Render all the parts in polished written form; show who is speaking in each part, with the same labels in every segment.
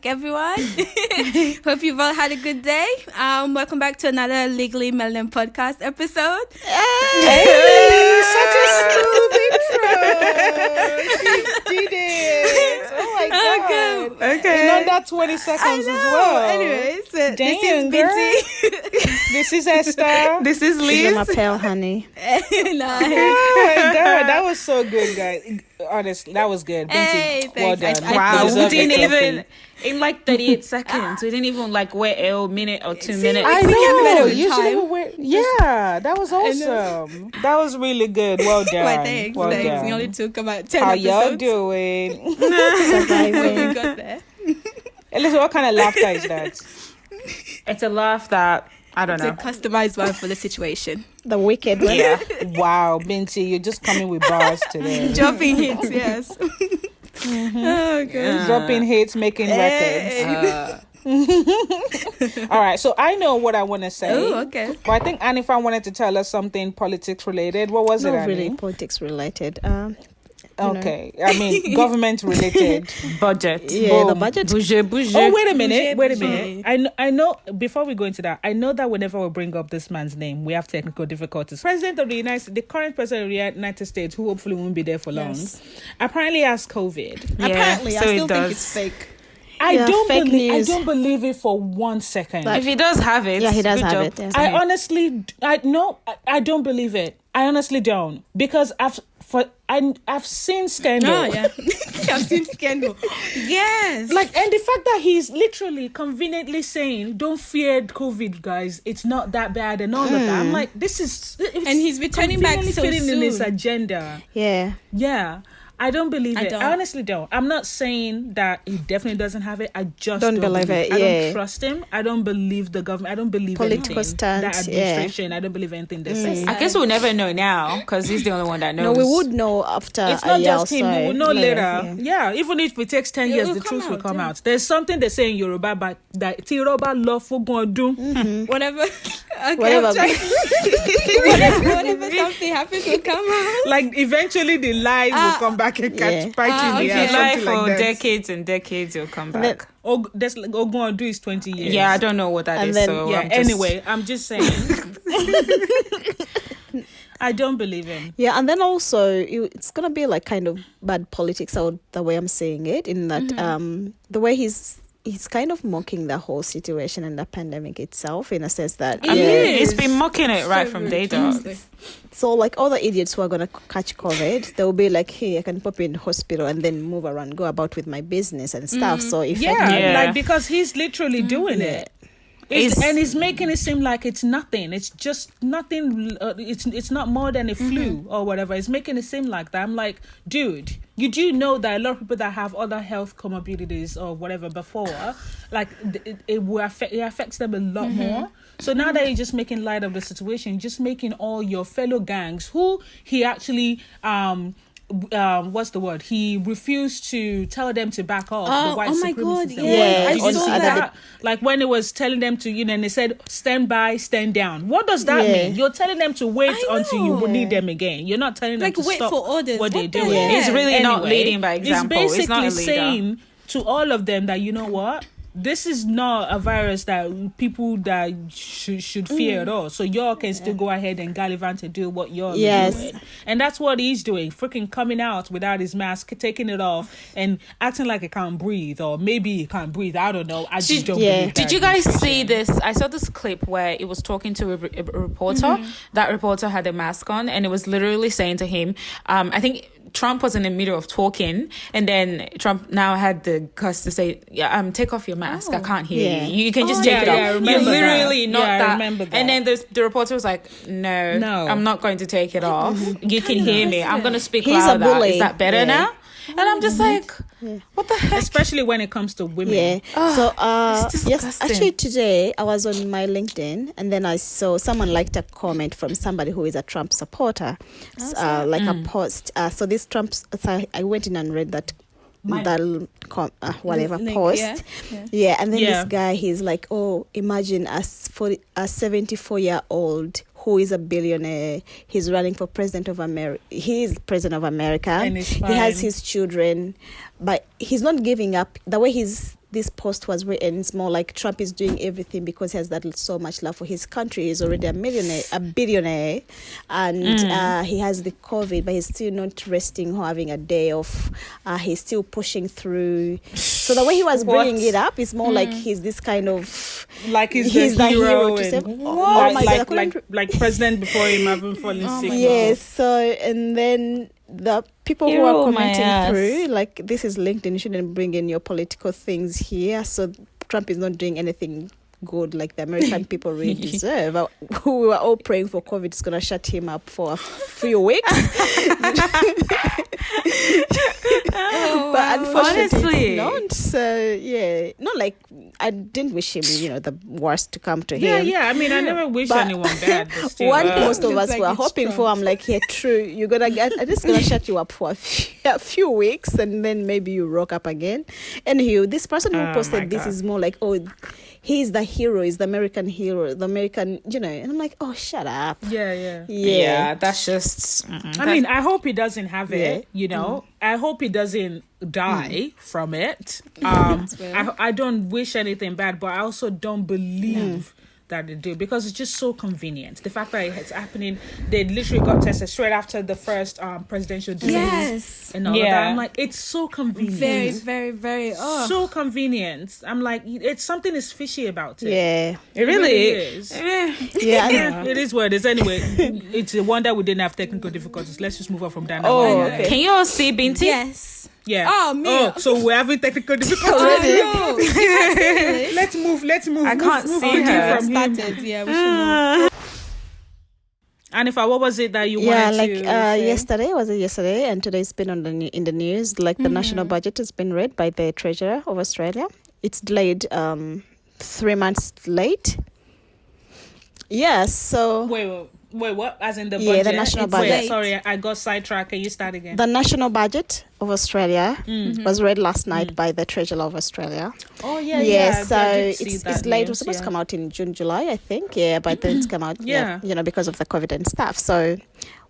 Speaker 1: back, everyone. Hope you've all had a good day. Welcome back to another Legally Melanin podcast episode.
Speaker 2: Hey, such a smooth intro. She did it. Oh my god.
Speaker 3: Okay.
Speaker 2: In under 20 seconds as well.
Speaker 1: Anyways, this
Speaker 2: Damn,
Speaker 1: is Binti.
Speaker 2: This is Esther.
Speaker 3: This is
Speaker 4: She's
Speaker 3: Liz.
Speaker 4: my pale honey.
Speaker 1: Nice.
Speaker 2: Oh my god, that was so good, guys. Honestly, that was good. Binti,
Speaker 1: Hey,
Speaker 2: well
Speaker 1: thanks.
Speaker 2: done.
Speaker 3: Wow,
Speaker 2: You
Speaker 3: we
Speaker 2: deserve
Speaker 3: didn't
Speaker 2: a trophy.
Speaker 3: even in like 38 seconds. We didn't even like wait a minute or 2 minutes.
Speaker 2: I
Speaker 1: We get better
Speaker 2: know.
Speaker 1: with
Speaker 2: You
Speaker 1: time.
Speaker 2: should even wait. Yeah, that was awesome. That was really good. Well done.
Speaker 1: Well, thanks.
Speaker 2: Well
Speaker 1: thanks.
Speaker 2: done.
Speaker 1: We only took about 10
Speaker 2: How
Speaker 1: episodes.
Speaker 2: y'all doing?
Speaker 4: Surviving.
Speaker 1: We got there.
Speaker 2: Elizabeth, what kind of laughter is that?
Speaker 3: It's a laugh that I don't
Speaker 1: It's a
Speaker 3: know.
Speaker 1: customized one for the situation.
Speaker 4: The wicked one.
Speaker 3: Yeah.
Speaker 2: Wow, Binti, you're just coming with bars today.
Speaker 1: Dropping hits, yes. Oh, God.
Speaker 2: Dropping hits, making records. All right, so I know what I want to say.
Speaker 1: Oh, okay.
Speaker 2: But I think Anifa wanted to tell us something politics related. What was it,
Speaker 4: Not
Speaker 2: Annie?
Speaker 4: really politics related.
Speaker 2: Okay, I mean government related.
Speaker 3: Budget.
Speaker 4: Yeah, the
Speaker 2: Boom.
Speaker 4: budget.
Speaker 3: Bouger, bouger.
Speaker 2: Oh, wait a minute.
Speaker 1: Bouger.
Speaker 2: I know, before we go into that, I know that whenever we bring up this man's name, we have technical difficulties. President of the current president of the United States, who hopefully won't be there for long,
Speaker 1: Yes.
Speaker 2: apparently has COVID.
Speaker 3: Yeah,
Speaker 1: Apparently,
Speaker 3: so
Speaker 1: I still
Speaker 3: it
Speaker 1: think
Speaker 3: does.
Speaker 1: it's fake.
Speaker 4: Yeah, fake news.
Speaker 2: I don't believe it for 1 second.
Speaker 3: If he does have it,
Speaker 4: Yeah, he does
Speaker 3: good
Speaker 4: have
Speaker 3: job.
Speaker 4: it. Yes.
Speaker 2: I honestly, I don't believe it. I honestly don't, because I've seen scandal.
Speaker 1: Oh, yeah. I've seen scandal. Yes.
Speaker 2: Like, and the fact that he's literally conveniently saying, "Don't fear COVID, guys. It's not that bad," and all of that. I'm like, this is,
Speaker 1: And he's returning back
Speaker 2: conveniently
Speaker 1: so
Speaker 2: fitting in his
Speaker 1: soon.
Speaker 2: agenda.
Speaker 4: Yeah.
Speaker 2: Yeah. I don't believe
Speaker 1: I
Speaker 2: it.
Speaker 1: don't.
Speaker 2: I honestly don't. I'm not saying that he definitely doesn't have it. I just
Speaker 4: Don't believe it,
Speaker 2: I
Speaker 4: yeah.
Speaker 2: don't trust him. I don't believe the government. I don't believe
Speaker 4: Political
Speaker 2: anything.
Speaker 4: stance,
Speaker 2: That
Speaker 4: yeah.
Speaker 2: administration. I don't believe anything they say.
Speaker 3: I guess we'll never know now because he's the only one that
Speaker 4: No,
Speaker 3: knows.
Speaker 4: we would know after
Speaker 2: It's
Speaker 4: a
Speaker 2: not
Speaker 4: year
Speaker 2: just
Speaker 4: or
Speaker 2: him.
Speaker 4: so.
Speaker 2: We will know later.
Speaker 4: Yeah.
Speaker 2: Yeah, even if it takes 10
Speaker 1: It
Speaker 2: years,
Speaker 1: will
Speaker 2: the
Speaker 1: come
Speaker 2: truth will
Speaker 1: out,
Speaker 2: come
Speaker 1: yeah.
Speaker 2: out. There's something they say in Yoruba, but that Tiroba love for going do.
Speaker 1: Whatever. Okay,
Speaker 4: Whatever.
Speaker 1: I'm trying- whatever something happens will come out.
Speaker 2: Like eventually the lies will come back and catch
Speaker 4: yeah.
Speaker 2: bite you in
Speaker 1: okay.
Speaker 2: the
Speaker 3: If
Speaker 2: ass,
Speaker 3: you lie
Speaker 2: something
Speaker 3: for
Speaker 2: like that.
Speaker 3: decades and decades, you'll come
Speaker 4: then-
Speaker 3: back.
Speaker 2: Oh, that's like going to do is 20 years.
Speaker 3: Yeah, I don't know what that
Speaker 4: And
Speaker 3: is.
Speaker 4: then-
Speaker 3: So
Speaker 2: Yeah.
Speaker 3: I'm just-
Speaker 2: Anyway, I'm just saying. I don't believe him.
Speaker 4: Yeah, and then also it's gonna be like kind of bad politics out the way I'm saying it, in that the way he's kind of mocking the whole situation and the pandemic itself, in a sense that
Speaker 3: I mean,
Speaker 1: is.
Speaker 3: he's been mocking it right from day dot.
Speaker 4: so like all the idiots who are gonna catch COVID, they'll be like, hey, I can pop in hospital and then move around, go about with my business and stuff. So if
Speaker 3: Yeah.
Speaker 2: Like because he's literally doing it. And he's making it seem like it's nothing. It's just nothing. It's not more than a flu or whatever. It's making it seem like that. I'm like, dude, you do know that a lot of people that have other health comorbidities or whatever before, like it affects them a lot more. So now that you're just making light of the situation, you're just making all your fellow gangs who he actually what's the word? He refused to tell them to back off.
Speaker 1: Oh,
Speaker 2: the white
Speaker 1: oh my God,
Speaker 2: supremacists and
Speaker 1: yes,
Speaker 2: whatnot.
Speaker 1: I
Speaker 2: You
Speaker 1: saw
Speaker 2: see
Speaker 1: that.
Speaker 2: Like when it was telling them to, and they said, stand by, stand down. What does that
Speaker 4: Yeah.
Speaker 2: mean? You're telling them to wait
Speaker 1: I
Speaker 2: until you
Speaker 1: know.
Speaker 2: need them again. You're not telling them
Speaker 1: Like,
Speaker 2: to
Speaker 1: wait
Speaker 2: stop
Speaker 1: for orders.
Speaker 2: what they're
Speaker 1: What the
Speaker 2: doing.
Speaker 1: heck?
Speaker 3: He's really not leading by example.
Speaker 2: It's
Speaker 3: He's not
Speaker 2: basically
Speaker 3: a leader.
Speaker 2: saying to all of them that, you know what? This is not a virus that people that should fear at all. So y'all can still go ahead and gallivant and do what you're doing. And that's what he's doing. Freaking coming out without his mask, taking it off, and acting like he can't breathe. Or maybe he can't breathe. I don't know. I just don't believe that.
Speaker 3: Did you guys see this? I saw this clip where it was talking to a reporter. That reporter had a mask on, and it was literally saying to him, I think Trump was in the middle of talking, and then Trump now had the guts to say, "Yeah, take off your mask. I can't hear you. You can just take it off.
Speaker 2: I
Speaker 3: You
Speaker 2: remember
Speaker 3: literally
Speaker 2: that.
Speaker 3: not
Speaker 2: Yeah, I
Speaker 3: that."
Speaker 2: remember that.
Speaker 3: And then the reporter was like, "No, I'm not going to take it off. You can hear me. I'm going to speak
Speaker 4: He's a
Speaker 3: louder.
Speaker 4: bully.
Speaker 3: Is that better now?" And I'm just like, what the heck?
Speaker 2: Especially when it comes to women.
Speaker 4: Yeah. So
Speaker 3: it's
Speaker 4: yes,
Speaker 3: disgusting.
Speaker 4: actually today I was on my LinkedIn and then I saw someone liked a comment from somebody who is a Trump supporter, like a post. So this Trump, so I went in and read that whatever
Speaker 1: Link,
Speaker 4: post.
Speaker 1: yeah.
Speaker 4: And then
Speaker 2: Yeah.
Speaker 4: this guy, he's like, oh, imagine a 74-year-old who is a billionaire. He's running for president of America. He is president of America.
Speaker 2: And it's
Speaker 4: He has
Speaker 2: fine.
Speaker 4: his children, but he's not giving up. The way he's this post was written, it's more like Trump is doing everything because he has that so much love for his country. He's already a billionaire, and he has the COVID, but he's still not resting or having a day off. He's still pushing through. So the way he was bringing it up is more like he's this kind of
Speaker 2: like he's
Speaker 4: the
Speaker 2: hero
Speaker 4: to
Speaker 2: and
Speaker 4: say, oh my God,
Speaker 2: like president before him having fallen sick.
Speaker 4: Yes. So and then the people who are commenting through, like, this is LinkedIn, you shouldn't bring in your political things here. So Trump is not doing anything good like the American people really deserve. We were all praying for COVID is going to shut him up for a few weeks. But unfortunately, it's not. So, yeah, not like I didn't wish him, the worst to come to him.
Speaker 2: Yeah. I mean, I never wish anyone bad. But still,
Speaker 4: what most of us
Speaker 1: like
Speaker 4: were hoping
Speaker 1: Trump.
Speaker 4: for, I'm like, yeah, true. You're going to get, this is going to shut you up for a few weeks, and then maybe you rock up again. Anywho, this person who posted this is more like, oh, he's the hero, he's the American hero, the American, and I'm like, oh, shut up.
Speaker 2: Yeah.
Speaker 3: That's just.
Speaker 2: I mean, I hope he doesn't have it, I hope he doesn't die from it. I don't wish anything bad, but I also don't believe that they do, because it's just so convenient. The fact that it's happening, they literally got tested straight after the first presidential debate.
Speaker 1: Yes.
Speaker 2: And all of that. I'm like, it's so convenient.
Speaker 1: Very, very, very. Oh.
Speaker 2: So convenient. I'm like, it's something is fishy about it.
Speaker 4: Yeah.
Speaker 2: It really is.
Speaker 4: Yeah.
Speaker 2: It is what it is. Anyway, it's a wonder we didn't have technical difficulties. Let's just move on from that.
Speaker 4: Oh, okay.
Speaker 3: Can you all see Binti?
Speaker 1: Yes.
Speaker 2: Yeah.
Speaker 1: Oh, me.
Speaker 2: Oh, so we're having technical difficulties.
Speaker 1: Oh, no.
Speaker 2: Let's move.
Speaker 3: I can't
Speaker 2: move
Speaker 3: see
Speaker 2: on
Speaker 3: her.
Speaker 2: from him.
Speaker 1: Yeah, we should move.
Speaker 2: Annifa, what was it that you wanted to say?
Speaker 4: Yesterday, and today's been in the news. Like, the national budget has been read by the Treasurer of Australia. It's delayed 3 months late. Yeah, so
Speaker 2: Wait, what? As in the budget?
Speaker 4: Yeah, the national budget.
Speaker 2: Wait, sorry, I got sidetracked. Can you start again?
Speaker 4: the national budget of Australia was read last night by the Treasurer of Australia.
Speaker 2: Oh, yeah.
Speaker 4: So
Speaker 2: I did see
Speaker 4: it's
Speaker 2: that
Speaker 4: late. It
Speaker 2: news,
Speaker 4: was supposed to
Speaker 2: yeah.
Speaker 4: come out in June, July, I think. Yeah, but then it's come out, because of the COVID and stuff. So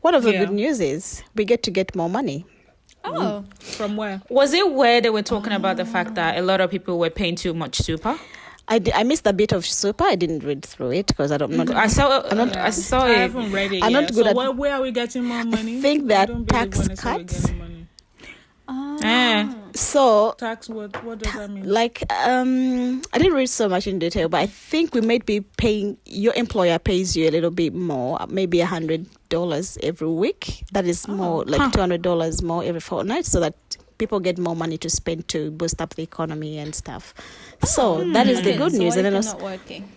Speaker 4: one of the good news is we get more money.
Speaker 1: Oh.
Speaker 2: From where?
Speaker 3: Was it where they were talking about the fact that a lot of people were paying too much super?
Speaker 4: I missed a bit of super. I didn't read through it because I don't know.
Speaker 3: I saw
Speaker 2: I
Speaker 3: it.
Speaker 2: haven't read it
Speaker 4: I'm
Speaker 2: yet.
Speaker 4: not good
Speaker 2: so
Speaker 4: at-
Speaker 2: where are we getting more money?
Speaker 4: I think that
Speaker 2: don't
Speaker 4: tax
Speaker 2: believe when I say we're
Speaker 4: cuts.
Speaker 2: getting money.
Speaker 4: So
Speaker 2: Tax, what does that mean?
Speaker 4: like I didn't read so much in detail, but I think we might be paying, your employer pays you a little bit more, maybe $100 every week. That is more like $200 more every fortnight, so that people get more money to spend to boost up the economy and stuff. So that is the good news.
Speaker 1: So
Speaker 4: And then
Speaker 1: not working.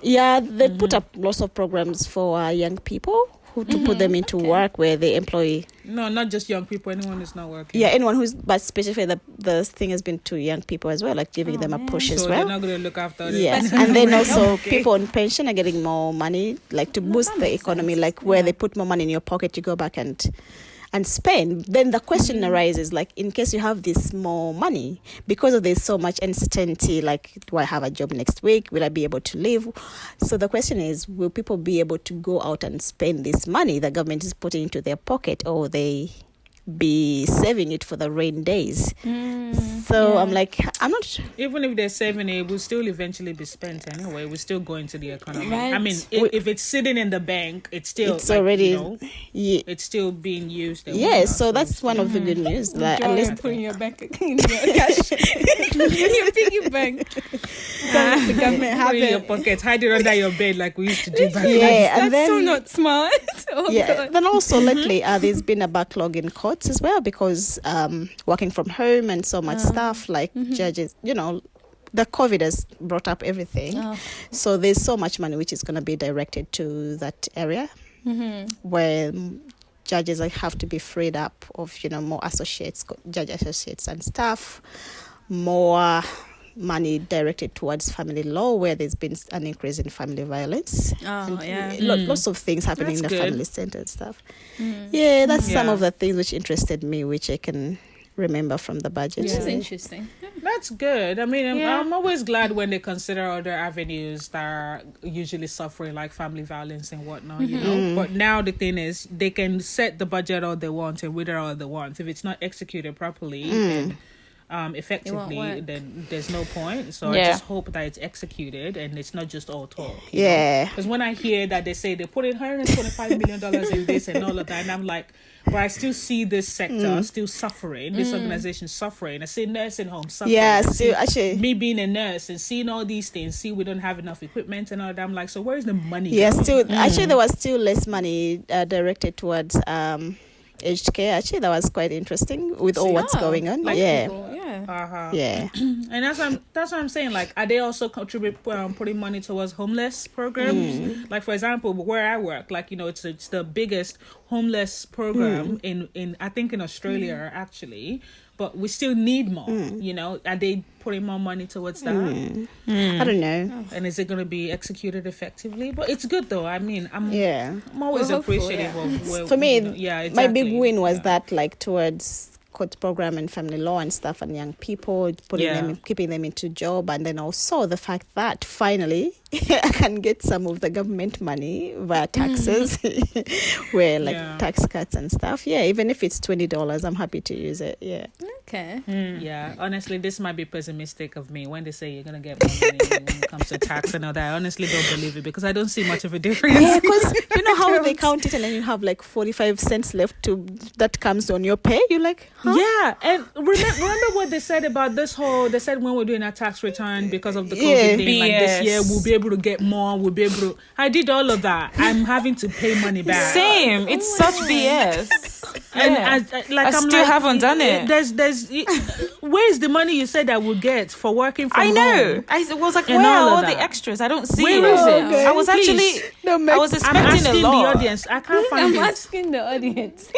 Speaker 4: they put up lots of programs for young people to put them into work where they employ.
Speaker 2: No, not just young people. Anyone who's not working.
Speaker 4: Yeah, anyone who's, but specifically the thing has been to young people as well, like giving them a push as
Speaker 2: So
Speaker 4: well.
Speaker 2: they're not going to look after it.
Speaker 4: Yes, and then also people on pension are getting more money, like to boost the economy, like where they put more money in your pocket, you go back and spend. Then the question arises, like, in case you have this more money, because of there's so much uncertainty, like, do I have a job next week? Will I be able to live? So the question is, will people be able to go out and spend this money the government is putting into their pocket, or they be saving it for the rain days? So I'm like, I'm not sure.
Speaker 2: Even if they're saving it, it will still eventually be spent anyway. We'll still go into the economy.
Speaker 1: Right.
Speaker 2: I mean, if it's sitting in the bank, it's still
Speaker 4: It's already,
Speaker 2: it's still being used. and
Speaker 4: yeah.
Speaker 2: whatnot,
Speaker 4: So that's one of the good news. Like, at least
Speaker 1: Put in your bank in your cash. In your piggy bank. Don't let the government have
Speaker 2: put it in your
Speaker 1: it.
Speaker 2: pocket, hide it under your bed like we used to do back then.
Speaker 4: yeah, and
Speaker 1: That's
Speaker 4: then
Speaker 1: so not smart. Oh,
Speaker 4: yeah.
Speaker 1: God.
Speaker 4: Then also lately, there's been a backlog in courts as well because working from home and so much stuff, like judges, the COVID has brought up everything. So there's so much money which is going to be directed to that area where judges have to be freed up of, more judge associates and stuff, more money directed towards family law, where there's been an increase in family violence. Lots of things happening in the family center and stuff. Yeah, that's some of the things which interested me, which I can remember from the budget.
Speaker 1: This is interesting.
Speaker 2: That's good. I mean, I'm always glad when they consider other avenues that are usually suffering, like family violence and whatnot, But now the thing is, they can set the budget all they want and wither all they want. If it's not executed properly, then effectively,
Speaker 1: work.
Speaker 2: then there's no point. So I
Speaker 3: Yeah.
Speaker 2: just hope that it's executed and it's not just all talk.
Speaker 4: Yeah.
Speaker 2: Because when I hear that they say they put in $125 million in this and all of that, and I'm like, but I still see this sector still suffering, this organization suffering. I see nursing homes suffering.
Speaker 4: Yeah,
Speaker 2: I see
Speaker 4: still actually.
Speaker 2: me being a nurse and seeing all these things, see we don't have enough equipment and all that. I'm like, so where is the money?
Speaker 4: Yeah,
Speaker 2: going?
Speaker 4: still actually there was still less money directed towards aged care. Actually, that was quite interesting with all what's going on.
Speaker 2: like
Speaker 4: Yeah,
Speaker 1: Cool, yeah.
Speaker 4: yeah.
Speaker 2: And that's what I'm saying. Like, are they also contribute putting money towards homeless programs? Like, for example, where I work, like, it's the biggest homeless program in I think in Australia actually, but we still need more. Are they putting more money towards that?
Speaker 4: I don't know.
Speaker 2: And is it going to be executed effectively? But it's good though. I mean, I'm always
Speaker 1: We're hopeful,
Speaker 2: appreciative of where,
Speaker 4: For me,
Speaker 2: exactly.
Speaker 4: my big win was that, like, towards court program and family law and stuff, and young people, keeping them into job, and then also the fact that finally I can get some of the government money via taxes, where like tax cuts and stuff. Yeah, even if it's $20, I'm happy to use it. Yeah.
Speaker 1: Okay.
Speaker 2: Yeah, honestly, this might be pessimistic of me when they say you're gonna get more money when it comes to tax and all that. I honestly don't believe it because I don't see much of a difference.
Speaker 4: Yeah, because you know how they count it, and then you have like 45 cents left that comes on your pay. You're like, huh?
Speaker 2: Yeah, and remember what they said about this whole. They said when we're doing our tax return because of the COVID thing, like this year we'll be able to get more. We'll be able to. I did all of that. I'm having to pay money back.
Speaker 3: Same. It's such BS.
Speaker 2: And
Speaker 3: I
Speaker 2: I'm
Speaker 3: still haven't done it.
Speaker 2: There's where's the money you said I would get for working from home?
Speaker 3: I know. I was like,
Speaker 2: And
Speaker 3: where
Speaker 2: all
Speaker 3: are
Speaker 2: of
Speaker 3: all
Speaker 2: that.
Speaker 3: the extras? I don't see
Speaker 2: Where
Speaker 3: it.
Speaker 2: is it?
Speaker 4: Okay.
Speaker 3: I was
Speaker 2: Please.
Speaker 3: actually, I was
Speaker 2: I'm
Speaker 3: expecting a
Speaker 2: asking the
Speaker 3: lot.
Speaker 2: audience. I can't find
Speaker 1: I'm
Speaker 2: it.
Speaker 1: asking the audience.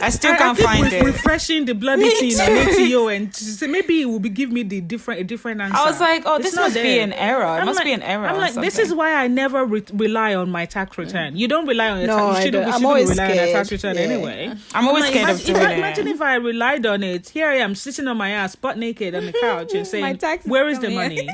Speaker 3: I still
Speaker 2: I
Speaker 3: can't
Speaker 2: keep
Speaker 3: find it.
Speaker 2: refreshing the bloody thing on ATO and to say maybe it will give me a different answer.
Speaker 3: I was like, oh,
Speaker 2: It's
Speaker 3: this
Speaker 2: not
Speaker 3: must be
Speaker 2: there.
Speaker 3: an error. It
Speaker 2: I'm
Speaker 3: must
Speaker 2: like-
Speaker 3: be an error.
Speaker 2: I'm
Speaker 3: or
Speaker 2: like, this
Speaker 3: something.
Speaker 2: is why I never rely on my tax return. You don't rely on your
Speaker 4: No,
Speaker 2: tax.
Speaker 4: I
Speaker 2: You shouldn't,
Speaker 4: don't.
Speaker 2: we
Speaker 4: I'm
Speaker 2: shouldn't
Speaker 4: always
Speaker 2: rely on your tax
Speaker 4: scared.
Speaker 2: return
Speaker 4: Yeah.
Speaker 2: anyway.
Speaker 3: I'm always scared of doing it.
Speaker 2: Imagine if I relied on it. Here I am sitting on my ass, butt naked on the couch, and saying,
Speaker 1: tax is
Speaker 2: "Where is the
Speaker 1: coming."
Speaker 2: money?"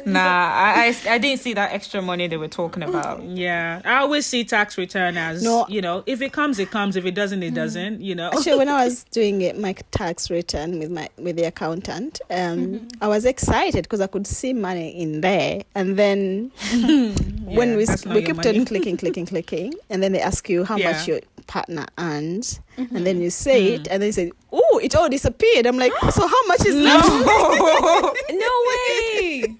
Speaker 3: Nah, I didn't see that extra money they were talking about.
Speaker 2: Yeah, I always see tax return as if it comes, it comes. If it doesn't, it doesn't.
Speaker 4: Actually, when I was doing my tax return with the accountant, I was excited because I could see money in there, and then when we
Speaker 2: that's not your
Speaker 4: kept
Speaker 2: money.
Speaker 4: on clicking, and then they ask you how
Speaker 2: Yeah.
Speaker 4: much your partner earns, and then you say it, and then you say, "Oh, it all disappeared." I'm like, so how much is left?
Speaker 1: No way.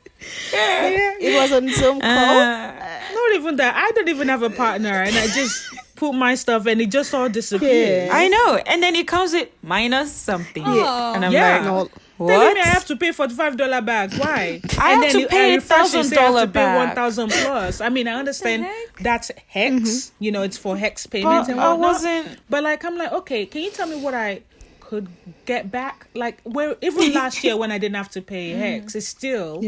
Speaker 4: It was on Zoom call.
Speaker 2: Not even that. I don't even have a partner, and I just put my stuff, and it just all disappears.
Speaker 4: Yeah.
Speaker 3: I know. And then it comes with minus something.
Speaker 1: Yeah.
Speaker 3: And I'm
Speaker 2: Yeah.
Speaker 3: like,
Speaker 2: Telling
Speaker 3: what?
Speaker 2: me I have to pay $45 back. Why?
Speaker 3: I
Speaker 2: and
Speaker 3: have
Speaker 2: then
Speaker 3: to pay
Speaker 2: refresh it, say I have
Speaker 3: $1,000
Speaker 2: to pay
Speaker 3: back.
Speaker 2: 1,000 plus. I mean, I understand
Speaker 1: heck?
Speaker 2: that's hex. It's for hex payments
Speaker 3: But
Speaker 2: and
Speaker 3: I
Speaker 2: whatnot.
Speaker 3: wasn't.
Speaker 2: But like, I'm like, okay, can you tell me what I could get back? Like, where even last year when I didn't have to pay hex, it's still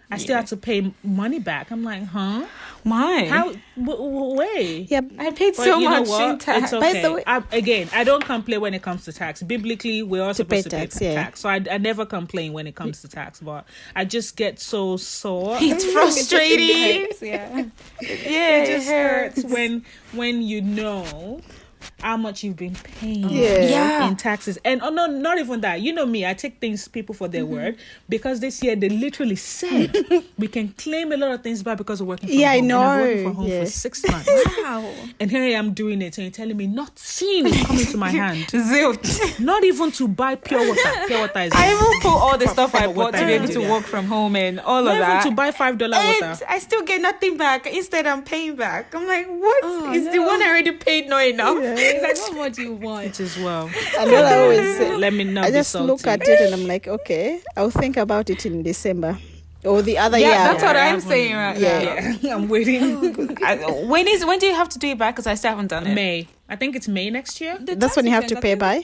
Speaker 2: I still had to pay money back. I'm like, huh?
Speaker 3: Why?
Speaker 2: How? Way?
Speaker 4: Yeah,
Speaker 3: I paid
Speaker 2: But
Speaker 3: so
Speaker 2: you know
Speaker 3: much
Speaker 2: what?
Speaker 3: in tax.
Speaker 2: It's okay.
Speaker 4: By the way-
Speaker 2: I don't complain when it comes to tax. Biblically, we're all supposed to pay
Speaker 4: tax, yeah.
Speaker 2: tax. So I never complain when it comes to tax. But I just get so sore.
Speaker 3: It's frustrating.
Speaker 1: Yeah.
Speaker 3: Yeah,
Speaker 2: It just hurts when you know how much you've been paying
Speaker 3: Yeah.
Speaker 2: in taxes. And no, not even that. You know me, I take people for their word, because this year they literally said we can claim a lot of things back because we're working from
Speaker 4: Yeah, I
Speaker 2: home. And I'm working
Speaker 4: know.
Speaker 2: from home
Speaker 4: Yeah.
Speaker 2: for 6 months.
Speaker 1: Wow.
Speaker 2: And here I am doing it, and you're telling me not seeing it coming to my hand.
Speaker 3: Zilt.
Speaker 2: Not even to buy pure water. Pure water is
Speaker 3: I even put all the stuff I
Speaker 2: Proper
Speaker 3: bought to be
Speaker 2: water.
Speaker 3: able to
Speaker 2: Yeah.
Speaker 3: work from home and all
Speaker 2: not
Speaker 3: of
Speaker 2: even
Speaker 3: that.
Speaker 2: to buy $5
Speaker 3: and
Speaker 2: water.
Speaker 3: I still get nothing back. Instead, I'm paying back. I'm like, what?
Speaker 1: Oh,
Speaker 3: Is the
Speaker 1: no.
Speaker 3: one I already paid not enough?
Speaker 1: It's like, what more do you want?
Speaker 2: It as well.
Speaker 4: and then I always say,
Speaker 2: Let me know.
Speaker 4: I just look at it and I'm like, okay, I'll think about it in December or the other year.
Speaker 3: Yeah, that's what
Speaker 2: I
Speaker 3: I'm
Speaker 2: haven't-
Speaker 3: saying right
Speaker 4: Yeah.
Speaker 3: now.
Speaker 2: I'm waiting.
Speaker 3: When do you have to do it back? Because I still haven't done it.
Speaker 2: May. I think it's May next year.
Speaker 4: That's when you have to pay by.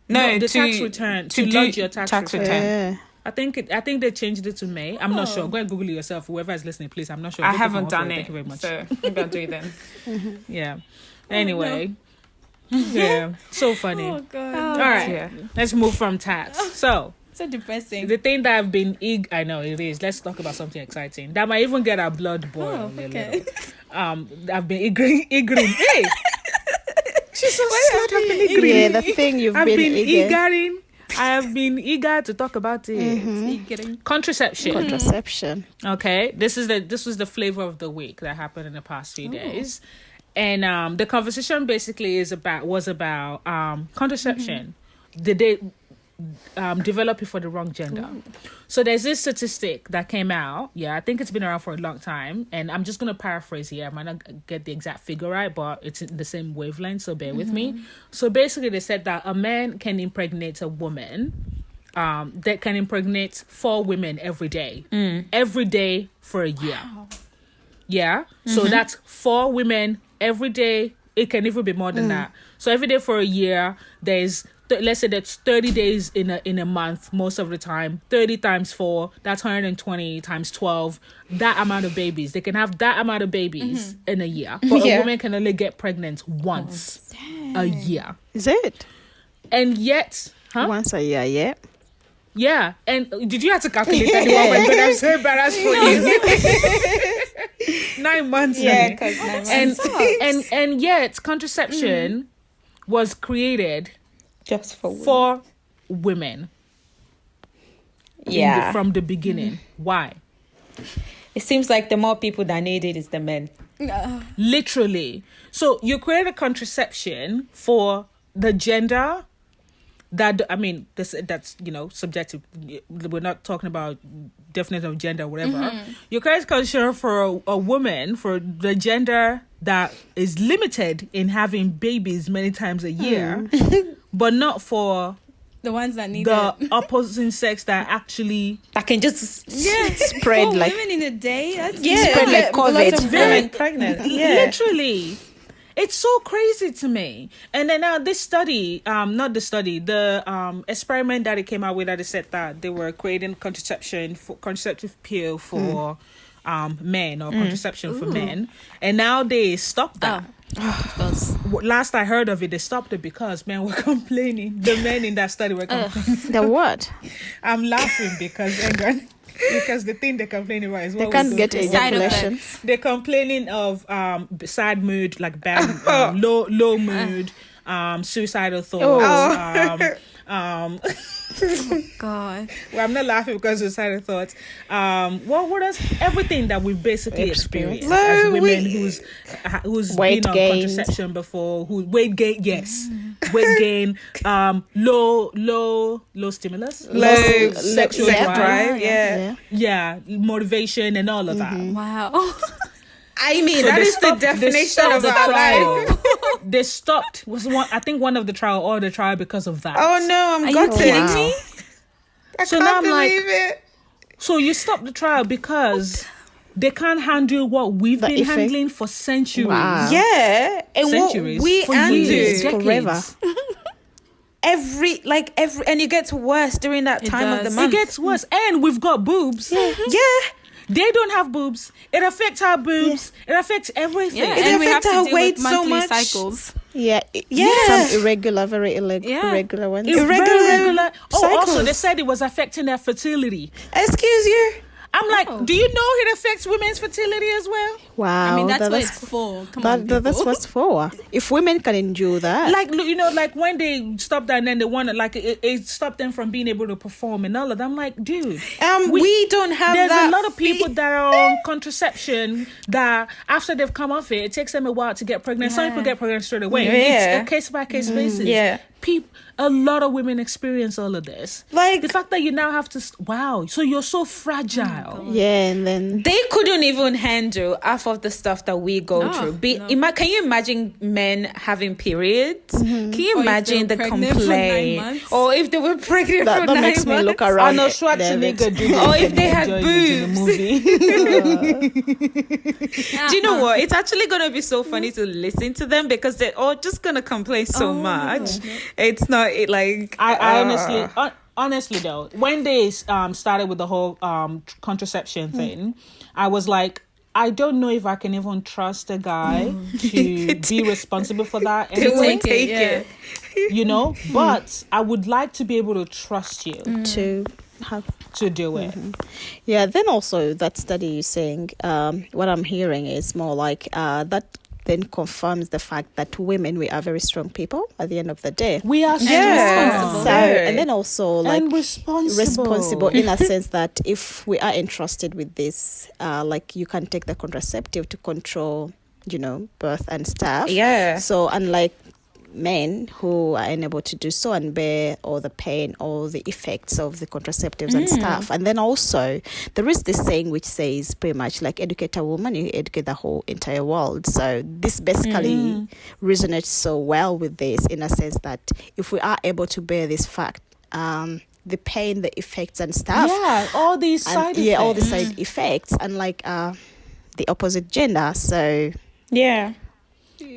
Speaker 2: No, the
Speaker 3: to-
Speaker 2: tax return. To
Speaker 3: do
Speaker 2: lodge your tax return.
Speaker 3: return.
Speaker 4: Yeah.
Speaker 2: I think they changed it to May. I'm not sure. Go and Google it yourself. Whoever is listening, please. I'm not sure.
Speaker 3: I
Speaker 2: Don't
Speaker 3: haven't
Speaker 2: take my word
Speaker 3: done
Speaker 2: for
Speaker 3: it.
Speaker 2: Thank you very much.
Speaker 3: So maybe I'll do it then.
Speaker 2: Yeah. Anyway. Yeah. So funny.
Speaker 1: Oh god.
Speaker 2: All right.
Speaker 3: Yeah.
Speaker 2: Let's move from tax. So
Speaker 1: So depressing.
Speaker 2: the thing that I've been I know it is. Let's talk about something exciting that might even get our blood boiling
Speaker 1: Oh,
Speaker 2: a
Speaker 1: okay.
Speaker 2: little. I've been eager. Hey. She's so slow.
Speaker 4: Yeah, the thing you've been eager.
Speaker 2: I have been eager to talk about it. Contraception. Okay, this was the flavor of the week that happened in the past few days, and the conversation basically was about contraception. Did they develop it for the wrong gender? So there's this statistic that came out. I think it's been around for a long time, and I'm just gonna paraphrase here. I might not get the exact figure right, but it's in the same wavelength, so bear with me. So basically they said that a man can impregnate a woman, that can impregnate 4 women every day for a year. So that's 4 women every day. It can even be more than that. So every day for a year, there's let's say that's 30 days in a month most of the time. 30 times 4, that's 120 times 12. That amount of babies. They can have that amount of babies in a year. But a woman can only get pregnant once a year.
Speaker 4: Is it?
Speaker 2: And yet,
Speaker 4: once a year, yeah.
Speaker 2: Yeah. And did you have to calculate that? But I'm so embarrassed for you. 9 months.
Speaker 3: Yeah, because 9 months.
Speaker 2: And yet contraception was created
Speaker 3: just for
Speaker 2: women.
Speaker 3: Yeah.
Speaker 2: From the beginning. Why?
Speaker 3: It seems like the more people that need it is the men.
Speaker 2: Literally. So you created contraception for the gender that, I mean, that's, subjective. We're not talking about definition of gender or whatever. You created contraception for a woman, for the gender that is limited in having babies many times a year, but not for
Speaker 1: the ones that need
Speaker 2: the opposing sex that actually
Speaker 3: can just
Speaker 4: spread like
Speaker 1: women in a day.
Speaker 4: Spread like COVID.
Speaker 3: Lots of women pregnant.
Speaker 2: Literally. It's so crazy to me. And then now this study, the experiment that it came out with, that it said that they were creating contraceptive pill for men, or contraception for men, and now they stopped that. Last I heard of it, they stopped it because men were complaining. The men in that study were complaining.
Speaker 4: The what?
Speaker 2: I'm laughing because the thing they're complaining about is
Speaker 4: they can't get ejaculation.
Speaker 2: They're complaining of sad mood, like bad, low mood, suicidal thoughts.
Speaker 1: God.
Speaker 2: Well, I'm not laughing because of suicidal thoughts. What else? Everything that we've basically experienced as women who's
Speaker 4: weight
Speaker 2: been on
Speaker 4: gain.
Speaker 2: contraception before, who weight gain, weight gain, low stimulus,
Speaker 3: low
Speaker 2: sexual drive,
Speaker 3: yeah,
Speaker 2: motivation and all of that.
Speaker 1: Wow.
Speaker 3: I mean, so that is the definition of our life.
Speaker 2: They stopped. I think one of the trial or the trial because of that.
Speaker 3: Oh no, I'm gutted.
Speaker 1: kidding me?
Speaker 3: I can't believe it.
Speaker 2: So you stopped the trial because they can't handle what we've been handling for centuries.
Speaker 4: Wow.
Speaker 3: Yeah, and
Speaker 2: centuries.
Speaker 3: What we
Speaker 2: handle
Speaker 4: forever.
Speaker 3: Every, and it gets worse during that time of the month.
Speaker 2: It gets worse, and we've got boobs.
Speaker 3: Yeah.
Speaker 2: They don't have boobs. It affects our boobs. It affects everything.
Speaker 1: Yeah,
Speaker 3: it
Speaker 1: and we have
Speaker 3: affects
Speaker 1: to
Speaker 3: our
Speaker 1: deal
Speaker 3: weight
Speaker 1: with
Speaker 3: so
Speaker 1: monthly
Speaker 3: much.
Speaker 1: cycles.
Speaker 4: Yeah. Some irregular, very irregular ones.
Speaker 2: Irregular. Oh,
Speaker 3: cycles.
Speaker 2: also they said it was affecting their fertility.
Speaker 3: Excuse you.
Speaker 2: I'm like, do you know it affects women's fertility as well?
Speaker 4: Wow.
Speaker 1: I mean, that's what it's for. Come on,
Speaker 4: that's what it's for. If women can endure that.
Speaker 2: Like when they stopped that and then they wanted, it stopped them from being able to perform and all of that. I'm like, dude.
Speaker 3: We don't have
Speaker 2: there's
Speaker 3: that.
Speaker 2: There's a lot of people that are on contraception that after they've come off it takes them a while to get pregnant. Some people get pregnant straight away.
Speaker 3: Yeah.
Speaker 2: It's a case-by-case basis.
Speaker 3: Yeah.
Speaker 2: A lot of women experience all of this.
Speaker 3: Like
Speaker 2: the fact that you now have to, so you're so fragile.
Speaker 4: Yeah, and then
Speaker 3: they couldn't even handle half of the stuff that we go through. Can you imagine men having periods? Can you imagine the complaint? Or if they were pregnant for 9 months?
Speaker 4: That makes me look around.
Speaker 2: Arnold Schwarzenegger did
Speaker 3: or if they had boobs. Do you know what? It's actually going to be so funny to listen to them because they're all just going to complain so much. No. It's not like
Speaker 2: I honestly though, when they started with the whole contraception thing, I was like, I don't know if I can even trust a guy to be responsible for that.
Speaker 3: They won't take it.
Speaker 2: But I would like to be able to trust you to do it.
Speaker 4: Yeah, then also that study you're saying, what I'm hearing is more like that then confirms the fact that women, we are very strong people at the end of the day.
Speaker 2: We are
Speaker 1: responsible.
Speaker 4: So, and then also like
Speaker 2: and
Speaker 4: responsible in a sense that if we are entrusted with this, like you can take the contraceptive to control, birth and stuff.
Speaker 3: Yeah.
Speaker 4: So unlike men who are unable to do so and bear all the pain, all the effects of the contraceptives and stuff. And then also there is this saying which says pretty much like educate a woman, you educate the whole entire world. So this basically resonates so well with this in a sense that if we are able to bear this fact, the pain, the effects and stuff.
Speaker 2: Yeah, all these side effects.
Speaker 4: Yeah, all the side effects, unlike the opposite gender. So
Speaker 3: Yeah.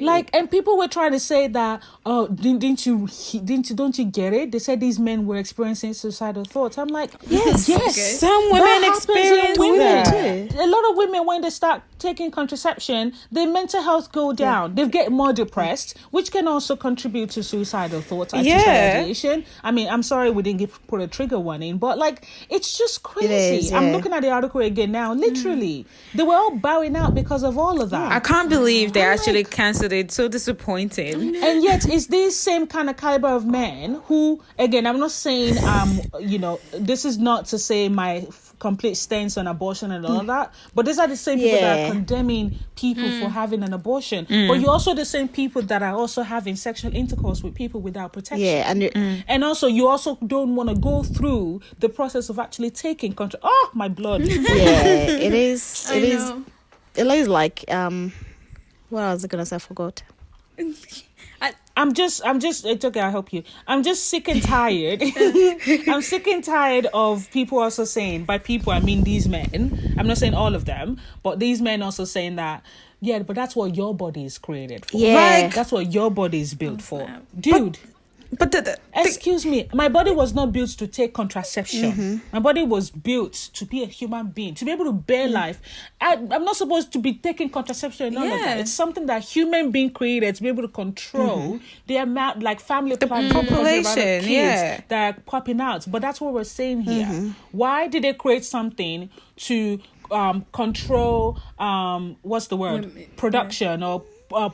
Speaker 2: Like, and people were trying to say that, oh, don't you get it? They said these men were experiencing suicidal thoughts. I'm like, yes.
Speaker 3: Some women experience that.
Speaker 2: A lot of women, when they start taking contraception, their mental health go down. They get more depressed, which can also contribute to suicidal thoughts and suicidation. I mean, I'm sorry we didn't put a trigger warning, but like, it's just crazy.
Speaker 4: It is,
Speaker 2: I'm looking at the article again now. Literally, they were all bowing out because of all of that.
Speaker 3: I can't believe they actually cancelled it. So disappointing.
Speaker 2: And yet it's these same kind of caliber of men who, again, I'm not saying this is not to say my complete stance on abortion and all of that, but these are the same people that are condemning people for having an abortion, but you're also the same people that are also having sexual intercourse with people without protection, and also you also don't want to go through the process of actually taking control. Oh, my blood.
Speaker 4: It is like what was I gonna say? I forgot.
Speaker 2: I'm just it's okay, I'll help you. I'm just sick and tired. I'm sick and tired of people also saying, by people I mean these men, I'm not saying all of them, but these men also saying that, yeah, but that's what your body is created for.
Speaker 4: Yeah.
Speaker 2: That's what your body is built for. Dude.
Speaker 3: But
Speaker 2: Excuse me, my body was not built to take contraception. My body was built to be a human being, to be able to bear life. I'm not supposed to be taking contraception and all of that. It's something that human being created to be able to control the amount, like family planning,
Speaker 3: population,
Speaker 2: kids that are popping out. But that's what we're saying here. Why did they create something to control what's the word? Production or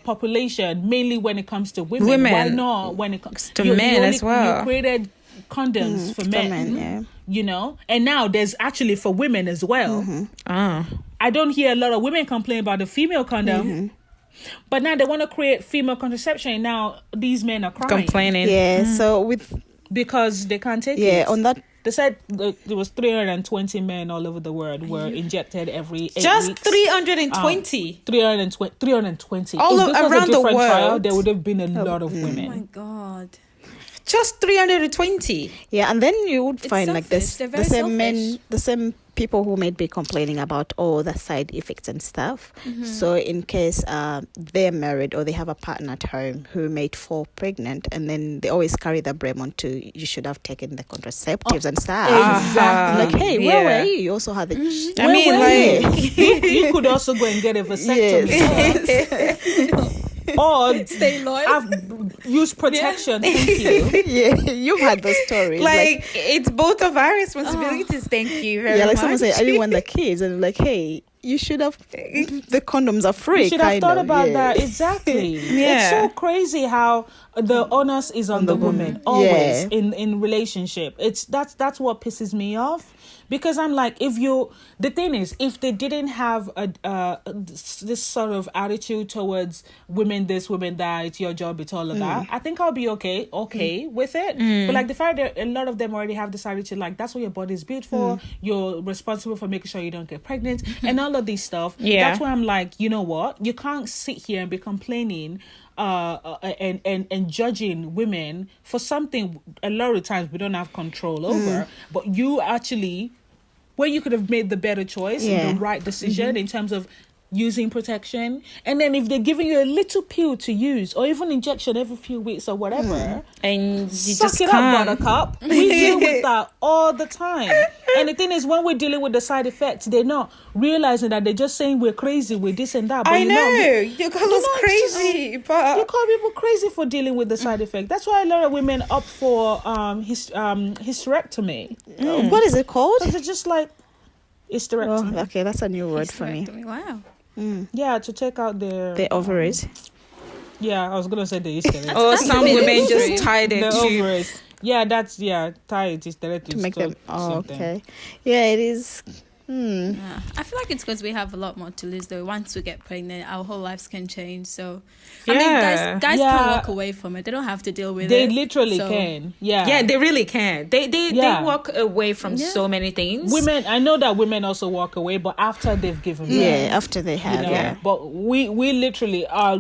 Speaker 2: population, mainly when it comes to women. Why not when it comes
Speaker 3: to men as well?
Speaker 2: You created condoms for men, and now there's actually for women as well. I don't hear a lot of women complain about the female condom, but now they want to create female contraception, and now these men are crying.
Speaker 3: Complaining.
Speaker 4: So
Speaker 2: because they can't take it.
Speaker 4: Yeah, on that.
Speaker 2: They said there was 320 men all over the world were injected every 8
Speaker 3: Just
Speaker 2: weeks.
Speaker 3: 320.
Speaker 2: 320.
Speaker 3: All
Speaker 2: if this was
Speaker 3: around
Speaker 2: a
Speaker 3: the
Speaker 2: different
Speaker 3: world.
Speaker 2: trial, there would have been a lot of women.
Speaker 1: Oh my God.
Speaker 3: Just 320.
Speaker 4: Yeah, and then you would
Speaker 1: It's
Speaker 4: find like
Speaker 1: selfish.
Speaker 4: this
Speaker 1: They're
Speaker 4: the
Speaker 1: very
Speaker 4: same men,
Speaker 1: selfish.
Speaker 4: the same people who might be complaining about all the side effects and stuff. So in case they're married or they have a partner at home who might fall pregnant, and then they always carry the blame on to, you should have taken the contraceptives and stuff.
Speaker 2: Exactly.
Speaker 4: Like, hey, where were you? You also had the.
Speaker 3: I mean, like,
Speaker 2: you could also go and get a vasectomy. Or
Speaker 1: Stay loyal.
Speaker 2: I've used protection. Thank you.
Speaker 4: Yeah, you've had those stories.
Speaker 3: like it's both of our responsibilities. Thank you very
Speaker 4: like
Speaker 3: much.
Speaker 4: someone say, I didn't want the kids, and like, hey, you should have. The condoms are free.
Speaker 2: You should have thought about that. Exactly.
Speaker 3: Yeah.
Speaker 2: It's so crazy how the onus is on the woman always in relationship. That's what pisses me off. Because I'm like, the thing is, if they didn't have this sort of attitude towards women this, women that, it's your job, it's all of that, I think I'll be okay with it. But like the fact that a lot of them already have this attitude, like that's what your body is built for. You're responsible for making sure you don't get pregnant and all of this stuff.
Speaker 3: Yeah.
Speaker 2: That's why I'm like, you know what? You can't sit here and be complaining and judging women for something a lot of times we don't have control over, but you actually, when you could have made the better choice and the right decision in terms of using protection, and then if they're giving you a little pill to use or even injection every few weeks or whatever,
Speaker 3: and you
Speaker 2: suck
Speaker 3: just
Speaker 2: it
Speaker 3: can't.
Speaker 2: up, buttercup. We deal with that all the time. And the thing is, when we're dealing with the side effects, they're not realizing that they're just saying we're crazy with this and that. But
Speaker 3: I know you call us crazy, but
Speaker 2: you call people crazy for dealing with the side effect. That's why a lot of women opt for hysterectomy.
Speaker 4: What is it called?
Speaker 2: Because it's just like hysterectomy.
Speaker 4: Oh, okay, that's a new word for me.
Speaker 1: Wow.
Speaker 2: Yeah, to take out
Speaker 4: The ovaries.
Speaker 2: Yeah, I was gonna say the hysterectomy.
Speaker 3: Or some women just tie their
Speaker 2: The
Speaker 3: tube.
Speaker 2: ovaries. Yeah, that's tie it hysterectomy
Speaker 4: To make
Speaker 2: stop
Speaker 4: them. Oh,
Speaker 2: symptom.
Speaker 4: okay. Yeah, it is.
Speaker 1: Yeah. I feel like it's because we have a lot more to lose though. Once we get pregnant, our whole lives can change. So I mean,
Speaker 3: Yeah.
Speaker 1: guys
Speaker 2: Yeah.
Speaker 1: can walk away from it. They don't have to deal with
Speaker 2: They
Speaker 1: it.
Speaker 2: literally
Speaker 1: So-
Speaker 2: can. Yeah.
Speaker 3: Yeah, they really can. They
Speaker 2: Yeah.
Speaker 3: walk away from so many things.
Speaker 2: Women, I know that women also walk away, but after they've given birth.
Speaker 4: Yeah, after they
Speaker 2: You
Speaker 4: have.
Speaker 2: know,
Speaker 4: Yeah.
Speaker 2: but we literally are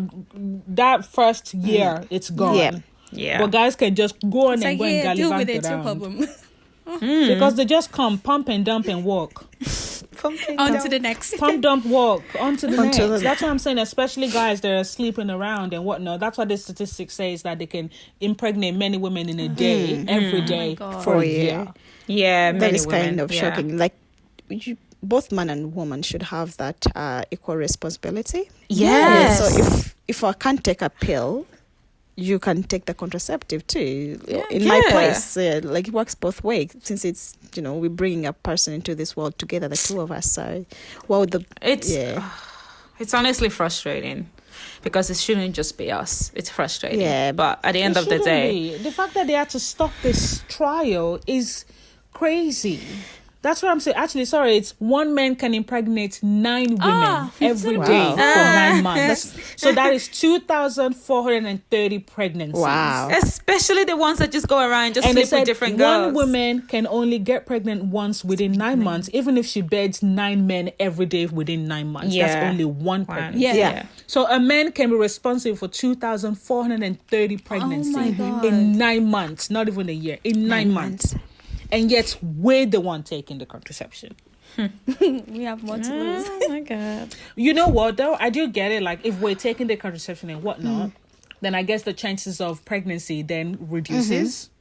Speaker 2: that first year it's gone.
Speaker 4: Yeah.
Speaker 3: Yeah.
Speaker 2: But guys can just go on
Speaker 1: It's
Speaker 2: and
Speaker 1: like,
Speaker 2: go and
Speaker 1: yeah, deal with
Speaker 2: gallivant
Speaker 1: it, no
Speaker 2: around.
Speaker 1: problem.
Speaker 2: Because they just come, pump and dump and walk.
Speaker 1: On to the next.
Speaker 2: Pump, dump, walk. Onto the next.
Speaker 4: Onto the-
Speaker 2: That's what I'm saying, especially guys that are sleeping around and whatnot. That's what the statistics says, that they can impregnate many women in a day, every day
Speaker 1: God.
Speaker 2: for a
Speaker 4: Oh,
Speaker 2: year.
Speaker 3: Yeah,
Speaker 4: That
Speaker 3: many
Speaker 4: is
Speaker 3: women,
Speaker 4: kind of
Speaker 3: yeah.
Speaker 4: shocking. Like, both man and woman should have that equal responsibility.
Speaker 3: Yes.
Speaker 4: So if I can't take a pill, you can take the contraceptive too. In my
Speaker 3: Yeah.
Speaker 4: place, like it works both ways. Since it's we're bringing a person into this world together, the two of us. So,
Speaker 3: It's honestly frustrating because it shouldn't just be us. It's frustrating.
Speaker 4: Yeah.
Speaker 3: But at the end
Speaker 2: It
Speaker 3: of the
Speaker 2: shouldn't
Speaker 3: day,
Speaker 2: be. The fact that they had to stop this trial is crazy. That's what I'm saying. Actually, sorry, it's one man can impregnate 9 women every day
Speaker 4: Wow.
Speaker 2: for 9 months. So that is 2,430 pregnancies.
Speaker 4: Wow.
Speaker 3: especially the ones that just go around and just
Speaker 2: And they
Speaker 3: sleep with
Speaker 2: said
Speaker 3: different
Speaker 2: one
Speaker 3: girls.
Speaker 2: woman can only get pregnant once within 9 months, even if she beds 9 men every day within 9 months. That's
Speaker 3: Yeah.
Speaker 2: only one pregnancy.
Speaker 1: Yeah.
Speaker 2: So a man can be responsible for 2,430 pregnancies
Speaker 1: God.
Speaker 2: in 9 months, not even a year, in 9 months. And yet we're the one taking the contraception.
Speaker 1: We have more to lose.
Speaker 3: Oh my god.
Speaker 2: You know what though? I do get it. Like if we're taking the contraception and whatnot, then I guess the chances of pregnancy then reduces.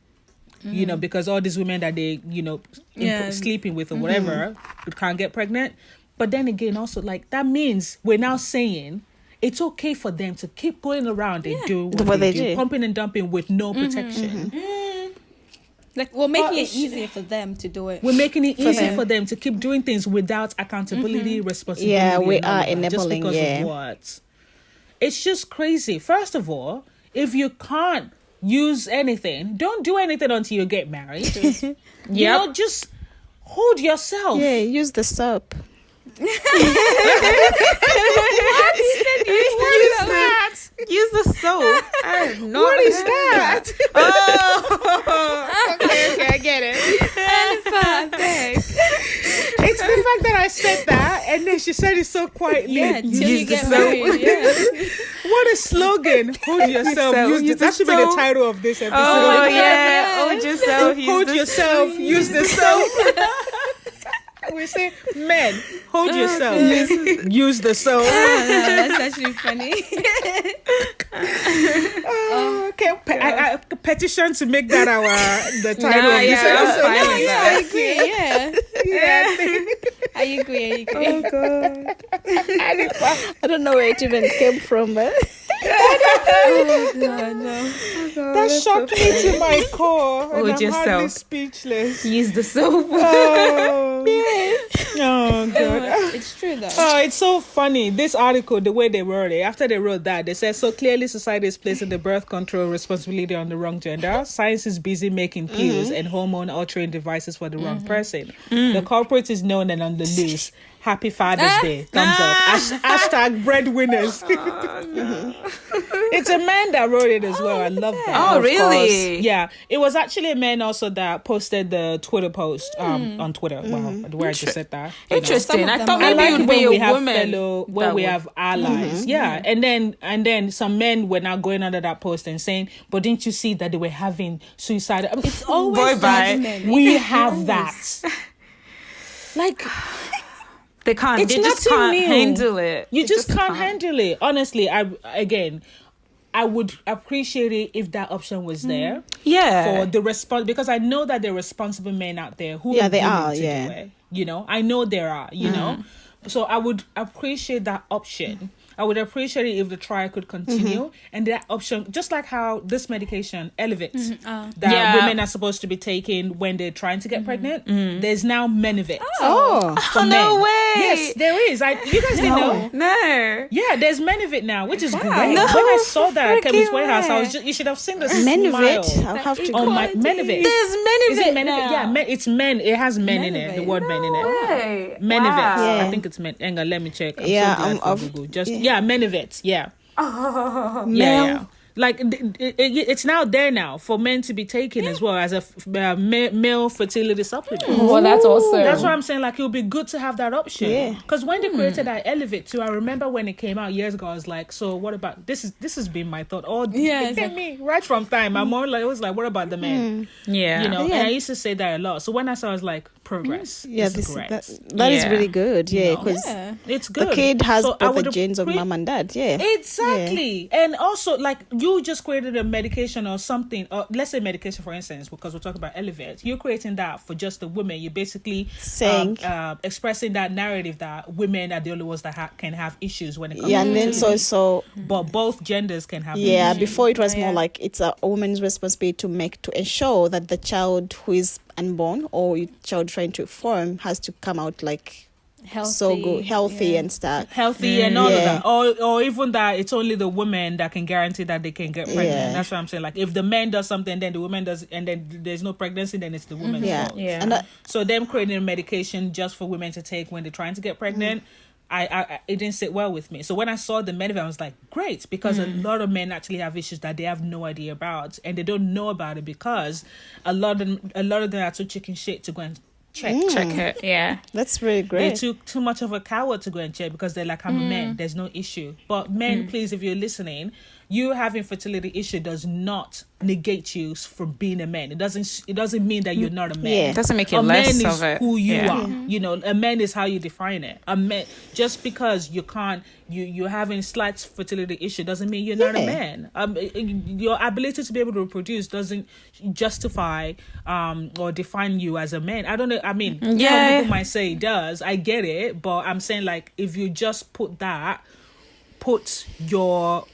Speaker 2: Because all these women that they,
Speaker 1: Yeah.
Speaker 2: sleeping with or whatever can't get pregnant. But then again, also like that means we're now saying it's okay for them to keep going around and do what they do, pumping and dumping with no protection.
Speaker 1: Like we're making it easier for them to do it.
Speaker 2: We're making it easier
Speaker 4: them.
Speaker 2: for them to keep doing things without accountability, responsibility.
Speaker 4: Yeah, we
Speaker 2: and all
Speaker 4: are
Speaker 2: of that,
Speaker 4: enabling,
Speaker 2: Just because
Speaker 4: yeah.
Speaker 2: of what? It's just crazy. First of all, if you can't use anything, don't do anything until you get married. Just hold yourself.
Speaker 4: Yeah, use the soap.
Speaker 3: Use the soap. I have no
Speaker 2: What is that?
Speaker 3: Okay, I get it.
Speaker 2: It's the fact that I said that and then she said it so quietly.
Speaker 1: Yeah, till you
Speaker 3: Use the
Speaker 1: get
Speaker 3: soap.
Speaker 1: married. Yeah.
Speaker 2: What a slogan. Hold yourself.
Speaker 3: yourself.
Speaker 2: Use
Speaker 3: Use
Speaker 2: that
Speaker 3: the
Speaker 2: should be the
Speaker 3: soap.
Speaker 2: title of this episode.
Speaker 3: Oh yeah. Hold yourself.
Speaker 2: Hold yourself. Use the soap. We say, men, hold yourself. Use the soap.
Speaker 1: That's actually funny.
Speaker 2: Okay, I petition to make that the title
Speaker 3: Nah,
Speaker 2: of this
Speaker 3: yeah, I'm
Speaker 2: episode.
Speaker 3: fine with
Speaker 1: I
Speaker 3: that.
Speaker 1: agree. Yeah. I agree.
Speaker 4: Oh god. I don't know where it even came from.
Speaker 1: Oh God, no.
Speaker 2: That shocked me to my core. And
Speaker 3: Hold
Speaker 2: I'm hardly
Speaker 3: yourself.
Speaker 2: speechless.
Speaker 3: Use the soap.
Speaker 2: Oh god.
Speaker 1: It's true though.
Speaker 2: Oh, it's so funny. This article, the way they wrote it, after they wrote that, they said, so clearly society is placing the birth control responsibility on the wrong gender. Science is busy making pills and hormone altering devices for the wrong person. The corporate is known and on the loose. Happy Father's Day. Thumbs up. Hashtag breadwinners. It's a man that wrote it as well. I love that.
Speaker 3: Oh,
Speaker 2: Of
Speaker 3: really?
Speaker 2: course. Yeah. It was actually a man also that posted the Twitter post on Twitter. Wow, the way I just said that. You know.
Speaker 3: Interesting.
Speaker 1: Some of
Speaker 3: I
Speaker 1: them
Speaker 3: thought
Speaker 1: are-
Speaker 3: maybe
Speaker 2: I
Speaker 3: it
Speaker 2: like
Speaker 3: would
Speaker 2: when
Speaker 3: be
Speaker 2: we
Speaker 3: a
Speaker 2: have
Speaker 3: woman.
Speaker 2: when
Speaker 3: that
Speaker 2: we
Speaker 3: would-
Speaker 2: have allies. Yeah. And then some men were now going under that post and saying, but didn't you see that they were having suicide? I mean, it's always
Speaker 3: Bye-bye.
Speaker 1: men.
Speaker 2: we have that. Like
Speaker 3: They can't.
Speaker 2: It's
Speaker 3: They just
Speaker 2: nothing
Speaker 3: can't
Speaker 2: new.
Speaker 3: handle it.
Speaker 2: you
Speaker 3: They
Speaker 2: just can't handle it. Honestly, I would appreciate it if that option was there
Speaker 3: Yeah.
Speaker 2: for the response, because I know that there are responsible men out there who
Speaker 4: Yeah,
Speaker 2: are
Speaker 4: they
Speaker 2: willing
Speaker 4: are,
Speaker 2: to
Speaker 4: yeah.
Speaker 2: do it. I know there are. So I would appreciate that option. I would appreciate it if the trial could continue and that option, just like how this medication elevates that
Speaker 3: Yeah.
Speaker 2: women are supposed to be taking when they're trying to get pregnant. There's now Menivate
Speaker 4: Oh.
Speaker 2: for men.
Speaker 3: No way.
Speaker 2: Yes, there is. You guys didn't know?
Speaker 3: No.
Speaker 2: Yeah, there's Menivit now, which is great. When I saw that at Chemist Warehouse, I was just, you should have seen the
Speaker 4: Menivit.
Speaker 2: smile
Speaker 4: I'll have to
Speaker 2: on
Speaker 4: go.
Speaker 2: my Menivit.
Speaker 3: There's many
Speaker 2: Is it Menivit? Yeah, it's men. It has men in it. The word men in it.
Speaker 3: Hey.
Speaker 2: Menivit.
Speaker 3: Wow.
Speaker 2: I think it's men. Hang on, let me check. I'm
Speaker 4: Yeah,
Speaker 2: so glad for
Speaker 4: of-
Speaker 2: Google. Just Menivit. Yeah.
Speaker 3: Oh.
Speaker 2: Yeah. Like it's now there now for men to be taken as well as a male fertility supplement.
Speaker 3: Well, that's awesome.
Speaker 2: That's what I'm saying. Like, it would be good to have that option.
Speaker 4: Yeah.
Speaker 2: Because when they created that Elevate too, I remember when it came out years ago, I was like, so what about this? This has been my thought. Oh,
Speaker 1: Yeah,
Speaker 2: it came me right from time. I'm more like, it was like, what about the men?
Speaker 3: Yeah.
Speaker 2: You know,
Speaker 4: Yeah.
Speaker 2: and I used to say that a lot. So when I saw, I was like, progress.
Speaker 4: Yeah,
Speaker 2: This is great.
Speaker 4: that is
Speaker 3: Yeah.
Speaker 4: really good. Yeah,
Speaker 2: You know?
Speaker 4: because
Speaker 2: It's good.
Speaker 4: the kid has
Speaker 2: So I
Speaker 4: both the
Speaker 2: would
Speaker 4: genes of
Speaker 2: appre-
Speaker 4: mom and dad. Yeah.
Speaker 2: Exactly. And also, like, you just created a medication or something, or let's say medication, for instance, because we're talking about Elevate. You're creating that for just the women. You're basically
Speaker 4: Saying-
Speaker 2: expressing that narrative that women are the only ones that can have issues when it comes
Speaker 4: Yeah,
Speaker 2: to
Speaker 4: and then
Speaker 2: fertility. But both genders can have
Speaker 4: yeah,
Speaker 2: issues.
Speaker 4: before it was more
Speaker 1: Yeah.
Speaker 4: like it's a woman's responsibility to ensure that the child who is unborn or child trying to form has to come out like so good, healthy and stuff.
Speaker 2: Healthy and all of
Speaker 4: Yeah.
Speaker 2: that, or even that it's only the woman that can guarantee that they can get pregnant.
Speaker 4: Yeah.
Speaker 2: That's what I'm saying. Like, if the man does something, then the woman does, and then there's no pregnancy, then it's the woman's
Speaker 4: Yeah,
Speaker 2: fault.
Speaker 3: Yeah.
Speaker 4: and
Speaker 2: So them creating a medication just for women to take when they're trying to get pregnant, I it didn't sit well with me. So when I saw the Medivir, I was like, great, because a lot of men actually have issues that they have no idea about, and they don't know about it because a lot of them are too chicken shit to go and check.
Speaker 3: Check it. Yeah.
Speaker 4: that's really
Speaker 2: They
Speaker 4: great.
Speaker 2: took too much of a coward to go and check because they're like, I'm a man, there's no issue. But men, please, if you're listening, you having fertility issue does not negate you from being a man. It doesn't mean that you're not a man.
Speaker 4: Yeah.
Speaker 3: It doesn't make you
Speaker 2: A
Speaker 3: less
Speaker 2: man
Speaker 3: of
Speaker 2: is
Speaker 3: it.
Speaker 2: who you
Speaker 3: Yeah.
Speaker 2: are. You know, a man is how you define it. A man, just because you're having slight fertility issue doesn't mean you're not a
Speaker 4: Yeah.
Speaker 2: man. Your ability to be able to reproduce doesn't justify or define you as a man. I don't know. I mean, some people might say it does. I get it, but I'm saying, like, if you just put your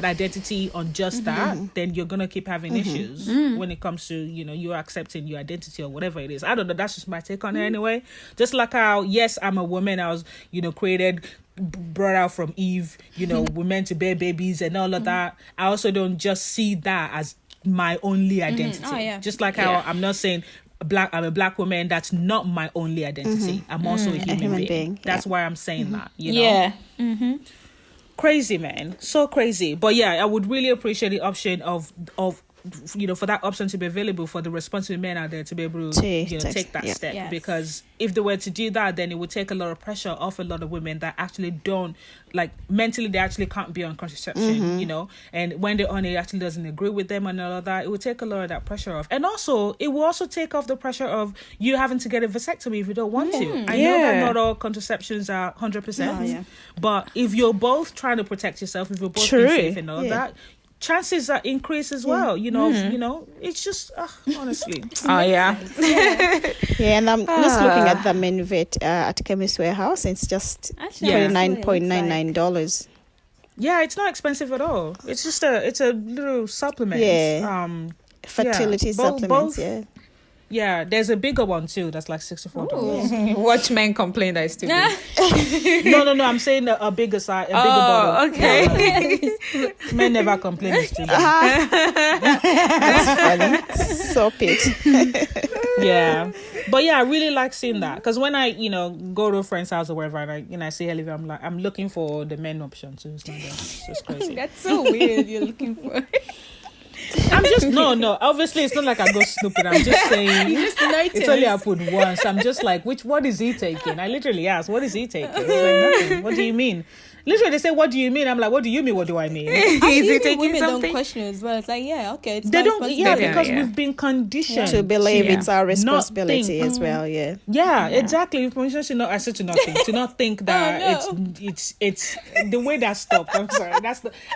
Speaker 2: identity on just that, then you're gonna keep having issues when it comes to, you know, you accepting your identity or whatever it is. I don't know, that's just my take on it anyway. Just like how, yes, I'm a woman, I was, you know, created, brought out from Eve, you know, we're meant to bear babies and all of that. I also don't just see that as my only identity.
Speaker 1: Oh, yeah.
Speaker 2: Just like how I'm not saying I'm a black woman, that's not my only identity. I'm also a human being. That's why I'm saying that, you know.
Speaker 3: Yeah.
Speaker 2: Crazy, man, so crazy. But yeah, I would really appreciate the option of you know, for that option to be available for the responsible men out there to be able to take that step.
Speaker 1: Yes.
Speaker 2: Because if they were to do that, then it would take a lot of pressure off a lot of women that actually don't, like, mentally they actually can't be on contraception, you know, and when they're on it actually doesn't agree with them and all of that. It would take a lot of that pressure off, and also it will also take off the pressure of you having to get a vasectomy if you don't want to. I know that not all contraceptions are 100%, but if you're both trying to protect yourself, if you're both being safe and all of that, chances are increase as well. You know, it's just honestly.
Speaker 3: Oh yeah.
Speaker 4: Yeah, and I'm just looking at the Menivit at Chemist Warehouse. It's just $29.99.
Speaker 2: Yeah, it's not expensive at all. It's just it's a little supplement.
Speaker 4: Yeah. Fertility supplements.
Speaker 2: Yeah, there's a bigger one too. That's like $64.
Speaker 3: Watch men complain that it's too big.
Speaker 2: No. I'm saying a bigger size, a bigger bottle.
Speaker 3: Okay.
Speaker 2: Men never complain it's too big.
Speaker 4: That's funny. So it.
Speaker 2: Yeah, but yeah, I really like seeing that, because when I, you know, go to a friend's house or wherever, and I see Olivia, I'm looking for the men option too. It's not there. It's just crazy.
Speaker 1: That's so weird. You're looking for.
Speaker 2: I'm just no. Obviously, it's not like I go snooping. I'm just saying.
Speaker 1: You just noticed.
Speaker 2: It's only I put once. I'm just like, what is he taking? I literally asked, what is he taking? He's like, nothing. What do you mean? Literally, they say, what do you mean? I'm like, what do you mean? What do I mean?
Speaker 3: Is he taking
Speaker 1: women
Speaker 3: something?
Speaker 1: don't question as well. It's like, yeah, okay. It's
Speaker 2: They
Speaker 1: my
Speaker 2: don't. Yeah,
Speaker 1: responsibility.
Speaker 2: because
Speaker 3: Yeah.
Speaker 2: we've been conditioned
Speaker 4: To believe
Speaker 3: Yeah.
Speaker 4: it's our
Speaker 2: Not
Speaker 4: responsibility
Speaker 2: think.
Speaker 4: as well. Yeah.
Speaker 2: Yeah, exactly. We've been conditioned I said to not think. To not think that
Speaker 1: no.
Speaker 2: it's the way that stopped. I'm sorry.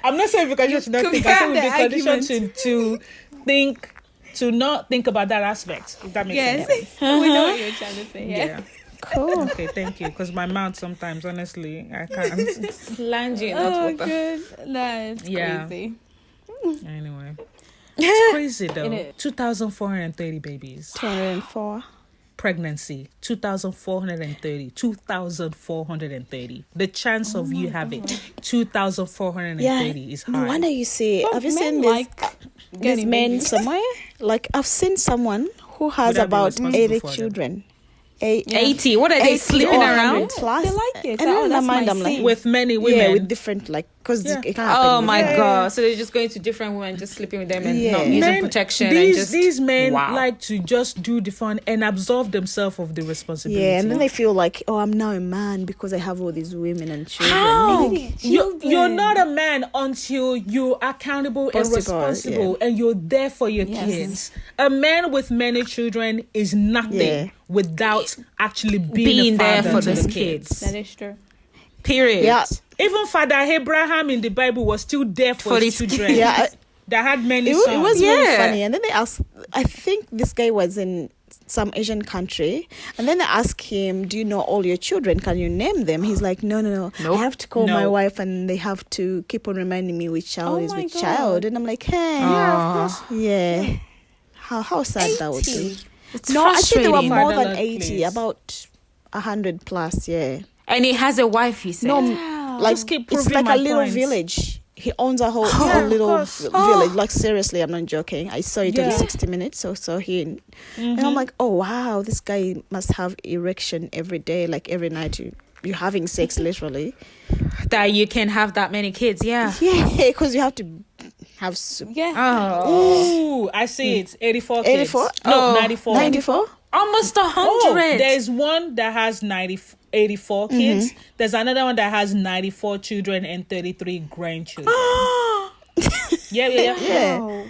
Speaker 2: I'm not saying because you should not think. I said we've been
Speaker 1: confirmed the
Speaker 2: conditioned to think, to not think about that aspect. If that makes
Speaker 1: Yes.
Speaker 2: sense.
Speaker 1: We know what you're trying to say. Yeah.
Speaker 2: Yeah.
Speaker 4: Cool.
Speaker 2: Okay, thank you. Because my mouth sometimes, honestly, I can't.
Speaker 3: Lungy,
Speaker 1: Oh,
Speaker 3: not water.
Speaker 1: good. That's
Speaker 2: Yeah.
Speaker 1: crazy.
Speaker 2: Anyway, it's crazy though.
Speaker 1: It is.
Speaker 2: 2,430 babies
Speaker 4: 204.
Speaker 2: pregnancy, 2,430. 2,430. The chance of you having 2,430 is high.
Speaker 4: No wonder you see. Have you seen this? These men somewhere? Like, I've seen someone who has
Speaker 2: Would I be
Speaker 4: about
Speaker 2: responsible
Speaker 4: 80
Speaker 2: for them?
Speaker 4: children.
Speaker 3: 80. What are they
Speaker 4: 80
Speaker 3: sleeping
Speaker 4: or 100
Speaker 3: around?
Speaker 4: Plus.
Speaker 1: They like it.
Speaker 4: And
Speaker 1: Oh,
Speaker 4: in my
Speaker 1: that's
Speaker 4: mind,
Speaker 1: my
Speaker 4: I'm like,
Speaker 1: scene.
Speaker 2: With many women.
Speaker 4: yeah, with different, like, because
Speaker 2: Yeah.
Speaker 4: it can't happen.
Speaker 3: Oh
Speaker 4: with
Speaker 3: my
Speaker 4: them.
Speaker 3: god! So they're just going to different women, just sleeping with them and
Speaker 4: Yeah.
Speaker 3: not using
Speaker 2: Men-
Speaker 3: protection.
Speaker 2: These men
Speaker 3: Wow.
Speaker 2: like to just do the fun and absolve themselves of the responsibility.
Speaker 4: Yeah, and then they feel like, oh, I'm now a man because I have all these women and children.
Speaker 3: How?
Speaker 2: You're not a man until you're accountable and
Speaker 4: Responsible,
Speaker 2: responsible and you're there for your kids. A man with many children is nothing
Speaker 4: Yeah.
Speaker 2: without actually being a
Speaker 3: there
Speaker 2: father
Speaker 3: for
Speaker 2: to
Speaker 3: the
Speaker 2: the
Speaker 3: kids.
Speaker 1: That is true.
Speaker 3: Period.
Speaker 4: Yeah.
Speaker 2: Even Father Abraham in the Bible was still there for his
Speaker 3: his
Speaker 2: children.
Speaker 4: Yeah,
Speaker 2: That had many
Speaker 4: it
Speaker 2: sons.
Speaker 4: was really
Speaker 3: Yeah.
Speaker 4: funny. And then they asked, I think this guy was in some Asian country, and then they asked him, do you know all your children? Can you name them? He's like, no.
Speaker 3: Nope.
Speaker 4: I have to call my
Speaker 2: No.
Speaker 4: wife, and they have to keep on reminding me which child
Speaker 1: Oh
Speaker 4: is
Speaker 1: my
Speaker 4: which
Speaker 1: God.
Speaker 4: child. And I'm like, hey,
Speaker 2: Yeah, of course.
Speaker 4: yeah. How sad that would be.
Speaker 3: It's
Speaker 4: No, I think they were
Speaker 3: frustrating.
Speaker 4: more than
Speaker 2: Fatherland,
Speaker 4: 80,
Speaker 2: please.
Speaker 4: about 100 plus, yeah.
Speaker 3: And he has a wife, he said.
Speaker 4: No, like,
Speaker 2: Just keep
Speaker 4: it's
Speaker 2: proving
Speaker 4: like
Speaker 2: my
Speaker 4: a little
Speaker 2: points.
Speaker 4: village. He owns a whole
Speaker 2: Yeah,
Speaker 4: a
Speaker 2: of
Speaker 4: little
Speaker 2: course.
Speaker 4: village. Like, seriously, I'm not joking. I saw it
Speaker 2: Yeah.
Speaker 4: on 60 Minutes. So he, and I'm like, oh wow, this guy must have erection every day, like every night. You're having sex literally.
Speaker 3: That you can have that many kids, yeah.
Speaker 4: Yeah, because you have to have
Speaker 1: Yeah.
Speaker 3: Oh.
Speaker 2: Ooh, I see it. 84 kids.
Speaker 4: 84?
Speaker 2: No,
Speaker 3: Oh,
Speaker 2: 94.
Speaker 4: 94.
Speaker 3: Almost 100.
Speaker 2: Oh, there's one that has 84 kids.
Speaker 4: Mm-hmm.
Speaker 2: There's another one that has 94 children and 33 grandchildren. yeah.
Speaker 4: Yeah.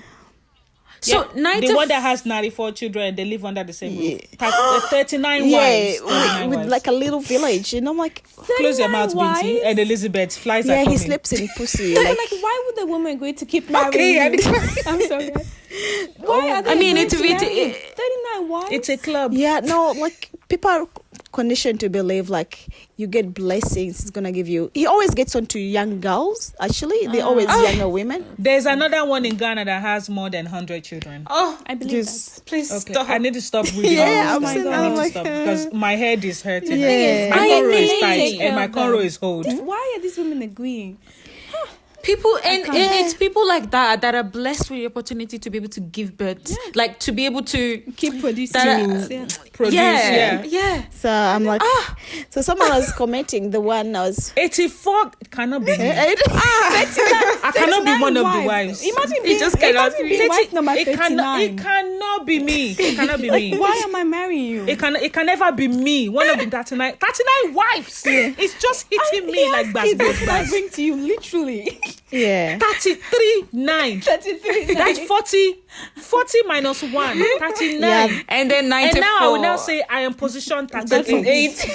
Speaker 3: So
Speaker 2: Yeah,
Speaker 3: 90
Speaker 2: the one that has 94 children, they live under the same roof.
Speaker 4: Yeah.
Speaker 2: 39
Speaker 4: Yeah,
Speaker 2: wives. 39
Speaker 4: with
Speaker 2: wives.
Speaker 4: like a little village, and I'm like,
Speaker 2: Close your mouth,
Speaker 1: 39
Speaker 2: Binti.
Speaker 1: wives?
Speaker 2: And Elizabeth, flies are
Speaker 4: yeah, he
Speaker 2: coming.
Speaker 4: sleeps in pussy.
Speaker 1: Like,
Speaker 4: Like,
Speaker 1: why would the woman agree to keep marrying
Speaker 2: Okay,
Speaker 1: you? I'm sorry. Why are they
Speaker 3: I mean,
Speaker 1: agreeing
Speaker 3: it's
Speaker 1: to
Speaker 3: really-
Speaker 1: marry you? 39 wives?
Speaker 2: It's a club.
Speaker 4: yeah, no, like people are conditioned to believe like you get blessings. He's gonna give you. He always gets onto young girls. Actually, they're always younger women.
Speaker 2: There's another one in Ghana that has more than 100 children.
Speaker 3: Oh,
Speaker 1: I believe
Speaker 4: Just
Speaker 1: that.
Speaker 3: please
Speaker 2: Okay,
Speaker 3: stop.
Speaker 2: I need to stop reading
Speaker 4: Yeah,
Speaker 2: all
Speaker 4: I'm
Speaker 2: this
Speaker 4: saying
Speaker 2: stuff.
Speaker 4: that,
Speaker 2: I need to
Speaker 4: like,
Speaker 2: stop because my head is hurting.
Speaker 4: Yeah.
Speaker 2: My
Speaker 3: I
Speaker 2: cornrow is
Speaker 3: need
Speaker 2: tight
Speaker 1: take
Speaker 2: and my
Speaker 1: care of
Speaker 2: cornrow
Speaker 1: them.
Speaker 2: is hold.
Speaker 1: Why are these women agreeing?
Speaker 3: People and it's people like that are blessed with the opportunity to be able to give birth, like to be able to
Speaker 1: Keep producing.
Speaker 3: That-
Speaker 1: Yeah.
Speaker 2: Produce, yeah.
Speaker 4: So I'm like, so someone was commenting the one I was.
Speaker 2: 84 it cannot be me.
Speaker 4: I
Speaker 2: I cannot be one of the wives.
Speaker 1: Imagine being,
Speaker 3: just cannot
Speaker 1: imagine
Speaker 3: be.
Speaker 1: being wife number
Speaker 2: It
Speaker 1: 39.
Speaker 2: cannot be me. It cannot be
Speaker 1: Like,
Speaker 2: me.
Speaker 1: why am I marrying you?
Speaker 2: It can never be me. One of the 39 wives. It's just hitting me like
Speaker 1: Kids
Speaker 2: bas.
Speaker 1: that I bring to you, literally.
Speaker 4: yeah.
Speaker 2: 33 9.
Speaker 1: 33.
Speaker 2: That's 40 minus 1. 39.
Speaker 4: Yeah.
Speaker 3: and then 94.
Speaker 2: And now I will now say I am position 38.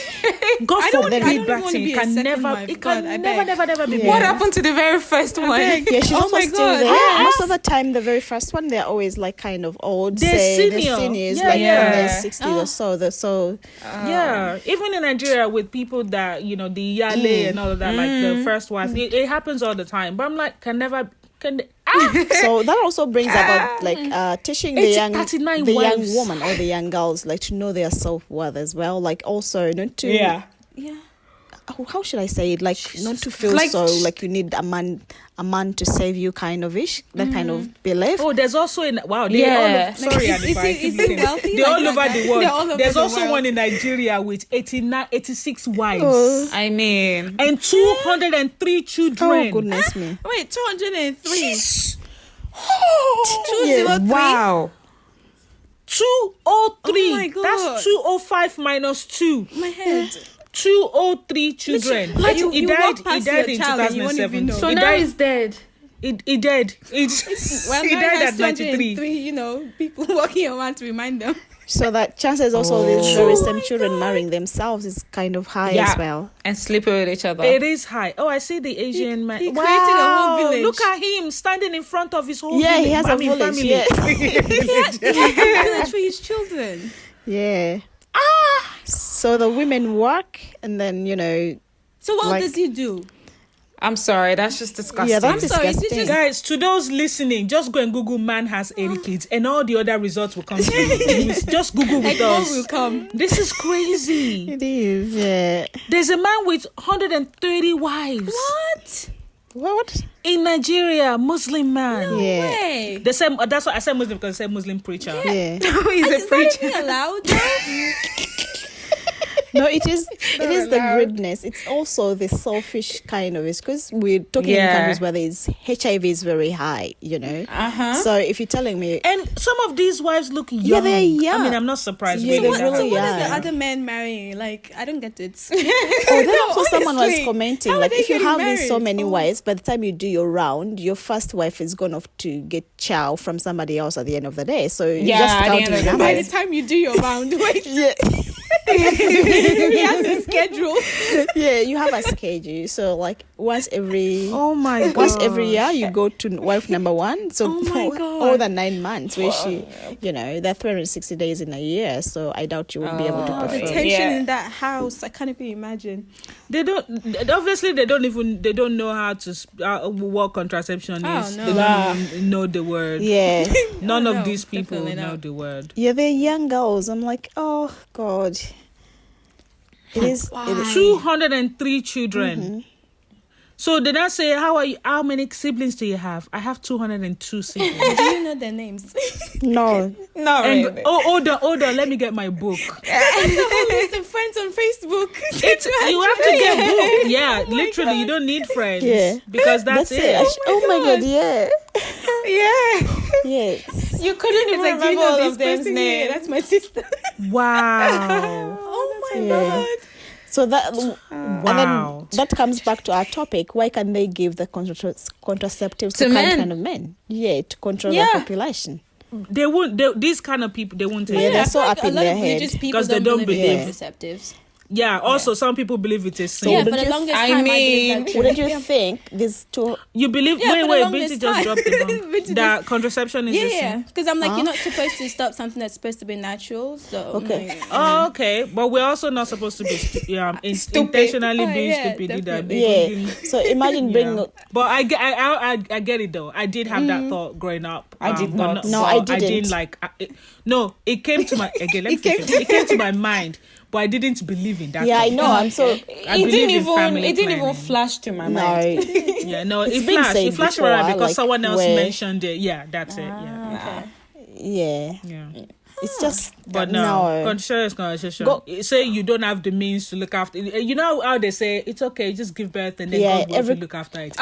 Speaker 2: God
Speaker 1: I don't
Speaker 2: forbid
Speaker 1: wanna
Speaker 2: that
Speaker 1: be
Speaker 2: thing
Speaker 1: a
Speaker 2: can
Speaker 1: second
Speaker 2: never,
Speaker 1: wife.
Speaker 2: it
Speaker 1: God,
Speaker 2: can
Speaker 1: I
Speaker 2: never,
Speaker 1: beg.
Speaker 2: never be me.
Speaker 3: What happened to the very first one?
Speaker 4: Yeah, she's
Speaker 1: Oh
Speaker 4: also
Speaker 1: my
Speaker 4: still
Speaker 1: God.
Speaker 4: there.
Speaker 2: Yes.
Speaker 4: Most of the time, the very first one, they're always like kind of old.
Speaker 2: They're
Speaker 4: say,
Speaker 2: senior.
Speaker 4: They're seniors,
Speaker 2: Yeah,
Speaker 4: like
Speaker 2: yeah.
Speaker 4: in their 60s or so. So
Speaker 2: Yeah, even in Nigeria with people that the Yale and all of that, like the first wife, it happens all the time. But I'm like,
Speaker 4: so that also brings about like teaching the
Speaker 2: It's
Speaker 4: young
Speaker 2: 39
Speaker 4: the young
Speaker 2: wives.
Speaker 4: woman or the young girls like to know their self-worth as well, like also not to
Speaker 2: yeah.
Speaker 1: Yeah.
Speaker 4: how should I say it, like not to feel
Speaker 3: Like-
Speaker 4: so like you need a man to save you kind of ish, that kind of belief.
Speaker 2: Oh, there's also in they
Speaker 3: Yeah.
Speaker 2: all sorry,
Speaker 1: Like, is
Speaker 2: Adifa, I
Speaker 1: he-
Speaker 2: keep
Speaker 1: is he
Speaker 2: looking.
Speaker 1: wealthy
Speaker 2: They're
Speaker 1: like
Speaker 2: all
Speaker 1: that
Speaker 2: over
Speaker 1: guy?
Speaker 2: the world.
Speaker 1: They're all over
Speaker 2: There's
Speaker 1: the
Speaker 2: also
Speaker 1: world.
Speaker 2: one in Nigeria with 86 wives
Speaker 4: Oh.
Speaker 3: I mean,
Speaker 2: and 203 children.
Speaker 4: Oh goodness me.
Speaker 1: Wait, 203.
Speaker 2: Oh,
Speaker 1: 203.
Speaker 3: wow.
Speaker 2: 203.
Speaker 1: Oh my God.
Speaker 2: That's 205 minus 2.
Speaker 1: My head.
Speaker 2: 203 children.
Speaker 1: Like, you
Speaker 2: he
Speaker 1: walk
Speaker 2: died. He
Speaker 1: past
Speaker 2: died
Speaker 1: your
Speaker 2: in
Speaker 1: child and you won't
Speaker 2: 2007.
Speaker 1: even know.
Speaker 3: So
Speaker 2: he
Speaker 3: now
Speaker 2: died.
Speaker 3: he's dead.
Speaker 2: He died.
Speaker 1: Well,
Speaker 2: He
Speaker 1: now
Speaker 2: died
Speaker 1: has
Speaker 2: at 93.
Speaker 1: 203, people walking around to remind them.
Speaker 4: So that chances also these
Speaker 3: Oh.
Speaker 4: very same children marrying themselves is kind of high
Speaker 3: Yeah.
Speaker 4: as well.
Speaker 3: And sleeping with each other.
Speaker 2: It is high. Oh, I see the Asian man.
Speaker 1: he created a whole village.
Speaker 2: Look at him standing in front of his whole
Speaker 4: Yeah,
Speaker 2: village.
Speaker 4: he has a
Speaker 2: I mean,
Speaker 4: village.
Speaker 2: family.
Speaker 4: Yeah.
Speaker 1: He has a village for his children.
Speaker 4: Yeah. So the women work, and then
Speaker 1: So what
Speaker 4: Like-
Speaker 1: does he do?
Speaker 3: I'm sorry, that's just disgusting.
Speaker 4: Yeah, that's
Speaker 1: I'm sorry,
Speaker 4: disgusting.
Speaker 1: it's
Speaker 2: Guys, to those listening, just go and Google man has 80 kids and all the other results will come to you. Just Google with
Speaker 1: more
Speaker 2: us.
Speaker 1: will come.
Speaker 2: This is crazy.
Speaker 4: It is, yeah.
Speaker 2: There's a man with 130 wives.
Speaker 1: What?
Speaker 4: What?
Speaker 2: In Nigeria, Muslim man.
Speaker 1: No
Speaker 4: Yeah.
Speaker 1: way.
Speaker 2: The same. That's why I said Muslim, because I said Muslim preacher.
Speaker 4: Yeah.
Speaker 3: He's
Speaker 1: Is
Speaker 3: a
Speaker 1: that
Speaker 3: preacher.
Speaker 1: even allowed? though?
Speaker 4: No, it is the greediness. It's also the selfish kind of it, because we're talking in countries where there's HIV is very high, you know. So if you're telling me,
Speaker 2: And some of these wives look young.
Speaker 4: Yeah, they're young.
Speaker 2: I mean, I'm not surprised.
Speaker 4: Yeah,
Speaker 2: really.
Speaker 4: they're
Speaker 1: So
Speaker 4: really
Speaker 1: what are the
Speaker 4: young.
Speaker 1: other men marrying? Like, I don't get it.
Speaker 4: oh, then also someone was
Speaker 1: honestly,
Speaker 4: commenting,
Speaker 1: how are
Speaker 4: like,
Speaker 1: they
Speaker 4: if you
Speaker 1: getting
Speaker 4: have these so
Speaker 1: married?
Speaker 4: many
Speaker 1: Oh.
Speaker 4: wives, by the time you do your round, your first wife is gone off to get chow from somebody else at the end of the day. So you
Speaker 3: Yeah,
Speaker 4: just
Speaker 3: at the
Speaker 4: counting
Speaker 3: end of the
Speaker 4: numbers.
Speaker 1: By the time you do your round, wait,
Speaker 4: Yeah.
Speaker 1: he has a schedule.
Speaker 4: Yeah, you have a schedule. So like once every
Speaker 2: Oh my god.
Speaker 4: once every year you go to wife number one. So
Speaker 1: Oh my God.
Speaker 4: all the 9 months where she, you know, there are 360 days in a year. So I doubt you would be able to
Speaker 1: Oh, the
Speaker 4: perform.
Speaker 1: tension
Speaker 3: Yeah.
Speaker 1: in that house, I can't even imagine.
Speaker 2: They don't. Obviously, they don't know how to what contraception
Speaker 1: Oh,
Speaker 2: is.
Speaker 1: no.
Speaker 2: They don't even know the word.
Speaker 4: Yeah.
Speaker 2: None
Speaker 1: Oh,
Speaker 2: of
Speaker 1: no,
Speaker 2: these people
Speaker 1: definitely
Speaker 2: know
Speaker 1: not.
Speaker 2: the word.
Speaker 4: Yeah, they're young girls. I'm like, oh God. It is. It is
Speaker 2: 203 children.
Speaker 1: Mm-hmm.
Speaker 2: So did I say how many siblings do you have? I have 202 siblings.
Speaker 1: Do you know their names?
Speaker 4: no.
Speaker 3: No,
Speaker 2: And
Speaker 3: really.
Speaker 2: hold on, let me get my book.
Speaker 1: That's a whole list of friends on Facebook.
Speaker 2: You have to get book. Yeah, literally, you don't need friends.
Speaker 4: Yeah.
Speaker 2: Because that's it.
Speaker 4: Oh my God. Yeah.
Speaker 3: Yeah.
Speaker 4: Yes.
Speaker 3: You couldn't even
Speaker 1: It's like, do you
Speaker 3: remember
Speaker 1: know
Speaker 3: all
Speaker 1: this
Speaker 3: of them
Speaker 1: person? Yeah,
Speaker 3: names.
Speaker 1: that's my sister.
Speaker 2: Wow.
Speaker 1: Oh my
Speaker 4: Yeah.
Speaker 1: God.
Speaker 4: So that
Speaker 2: Wow.
Speaker 4: and then that comes back to our topic. Why can they give the contraceptives
Speaker 3: To
Speaker 4: to
Speaker 3: men.
Speaker 4: kind of men? Yeah, to control
Speaker 3: Yeah.
Speaker 4: the population.
Speaker 2: They won't. These kind of people, they won't take
Speaker 4: Yeah,
Speaker 2: it.
Speaker 4: they're
Speaker 1: I
Speaker 4: so
Speaker 1: feel like
Speaker 4: up
Speaker 1: a
Speaker 4: in
Speaker 1: lot
Speaker 4: their
Speaker 1: of
Speaker 4: head.
Speaker 1: religious people
Speaker 2: 'Cause they don't
Speaker 1: believe in
Speaker 2: believe.
Speaker 1: contraceptives.
Speaker 2: Yeah. Also, some people believe it's a sin.
Speaker 1: Yeah, for
Speaker 4: wouldn't
Speaker 1: the
Speaker 4: you-
Speaker 1: longest
Speaker 3: I
Speaker 1: time,
Speaker 3: mean,
Speaker 1: I believed that too.
Speaker 4: Wouldn't you
Speaker 1: Yeah.
Speaker 4: think these two?
Speaker 2: You believe?
Speaker 1: Yeah, for the
Speaker 2: wait.
Speaker 1: longest
Speaker 2: Binti just
Speaker 1: time.
Speaker 2: dropped the bomb.
Speaker 1: Binti
Speaker 2: That contraception is a
Speaker 1: Yeah,
Speaker 2: sin.
Speaker 1: because I'm like, you're not supposed to stop something that's supposed to be natural. So
Speaker 4: Okay.
Speaker 1: like,
Speaker 2: Oh, okay. But we're also not supposed to be intentionally
Speaker 1: Oh,
Speaker 2: doing
Speaker 1: yeah,
Speaker 2: stupid either.
Speaker 1: definitely.
Speaker 4: Yeah. So imagine bringing.
Speaker 2: But I get it though. I did have that thought growing up.
Speaker 3: I did
Speaker 2: but
Speaker 3: not.
Speaker 4: No,
Speaker 2: but
Speaker 4: I didn't.
Speaker 2: I didn't like. It came to my again. Let me finish. It came to my mind, but I didn't believe in that.
Speaker 4: Yeah, I
Speaker 2: thought.
Speaker 4: know. I'm so.
Speaker 2: I
Speaker 3: It
Speaker 2: believe
Speaker 3: didn't
Speaker 2: in family
Speaker 3: even
Speaker 2: planning.
Speaker 3: flash to my
Speaker 4: No.
Speaker 3: mind.
Speaker 2: Yeah, no,
Speaker 4: It's
Speaker 2: it
Speaker 4: been
Speaker 2: flashed.
Speaker 4: said
Speaker 2: It flashed
Speaker 4: before,
Speaker 2: around because
Speaker 4: like,
Speaker 2: someone else
Speaker 4: where-
Speaker 2: mentioned it. Yeah, that's it. Yeah,
Speaker 1: okay.
Speaker 4: Yeah.
Speaker 2: yeah.
Speaker 4: It's just.
Speaker 2: But no, contraception.
Speaker 4: Go-
Speaker 2: Say you don't have the means to look after. You know how they say it's okay, just give birth and then
Speaker 4: Yeah,
Speaker 2: God will
Speaker 4: every-
Speaker 2: look after it.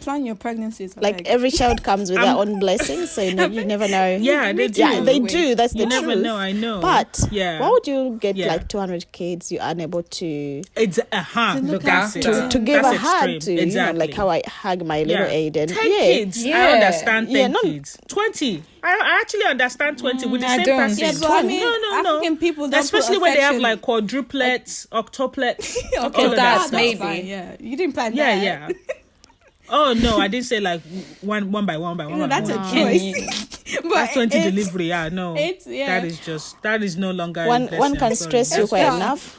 Speaker 1: Plan your pregnancies.
Speaker 4: Like every child comes with their own blessings, so you never know.
Speaker 2: Yeah, they do.
Speaker 4: Yeah, they do. That's
Speaker 2: You
Speaker 4: the
Speaker 2: never
Speaker 4: truth.
Speaker 2: know. I know.
Speaker 4: But
Speaker 2: yeah,
Speaker 4: why would you get
Speaker 2: Yeah.
Speaker 4: like 200 kids? You're unable to
Speaker 2: it's
Speaker 1: look
Speaker 2: that's
Speaker 1: after.
Speaker 2: it.
Speaker 4: to give
Speaker 2: That's
Speaker 4: a hug
Speaker 2: extreme.
Speaker 4: to, you know, like how I hug my little Aiden.
Speaker 2: 10
Speaker 4: Yeah.
Speaker 2: kids. I
Speaker 3: Yeah.
Speaker 2: understand 10
Speaker 4: Yeah, no-
Speaker 2: kids. 20. I actually understand 20 with the
Speaker 3: I
Speaker 2: same
Speaker 3: don't.
Speaker 2: person.
Speaker 1: Yeah, but I mean,
Speaker 2: no.
Speaker 1: African people don't
Speaker 2: Especially
Speaker 1: put
Speaker 2: when they have
Speaker 1: affection.
Speaker 2: like quadruplets, octuplets.
Speaker 1: Okay,
Speaker 2: all of
Speaker 3: that's
Speaker 2: stuff.
Speaker 3: maybe.
Speaker 1: fine. Yeah, you didn't plan
Speaker 2: Yeah,
Speaker 1: that.
Speaker 2: yeah. Oh no, I didn't say like one by one by one.
Speaker 1: No,
Speaker 2: by
Speaker 1: that's a
Speaker 2: one.
Speaker 1: choice. But
Speaker 2: That's 20
Speaker 1: it's-
Speaker 2: delivery. Yeah, no.
Speaker 1: yeah.
Speaker 2: That is no longer a
Speaker 4: One
Speaker 2: blessing,
Speaker 4: can
Speaker 2: I'm
Speaker 4: stress
Speaker 2: sorry.
Speaker 4: you quite
Speaker 1: Yeah.
Speaker 4: enough.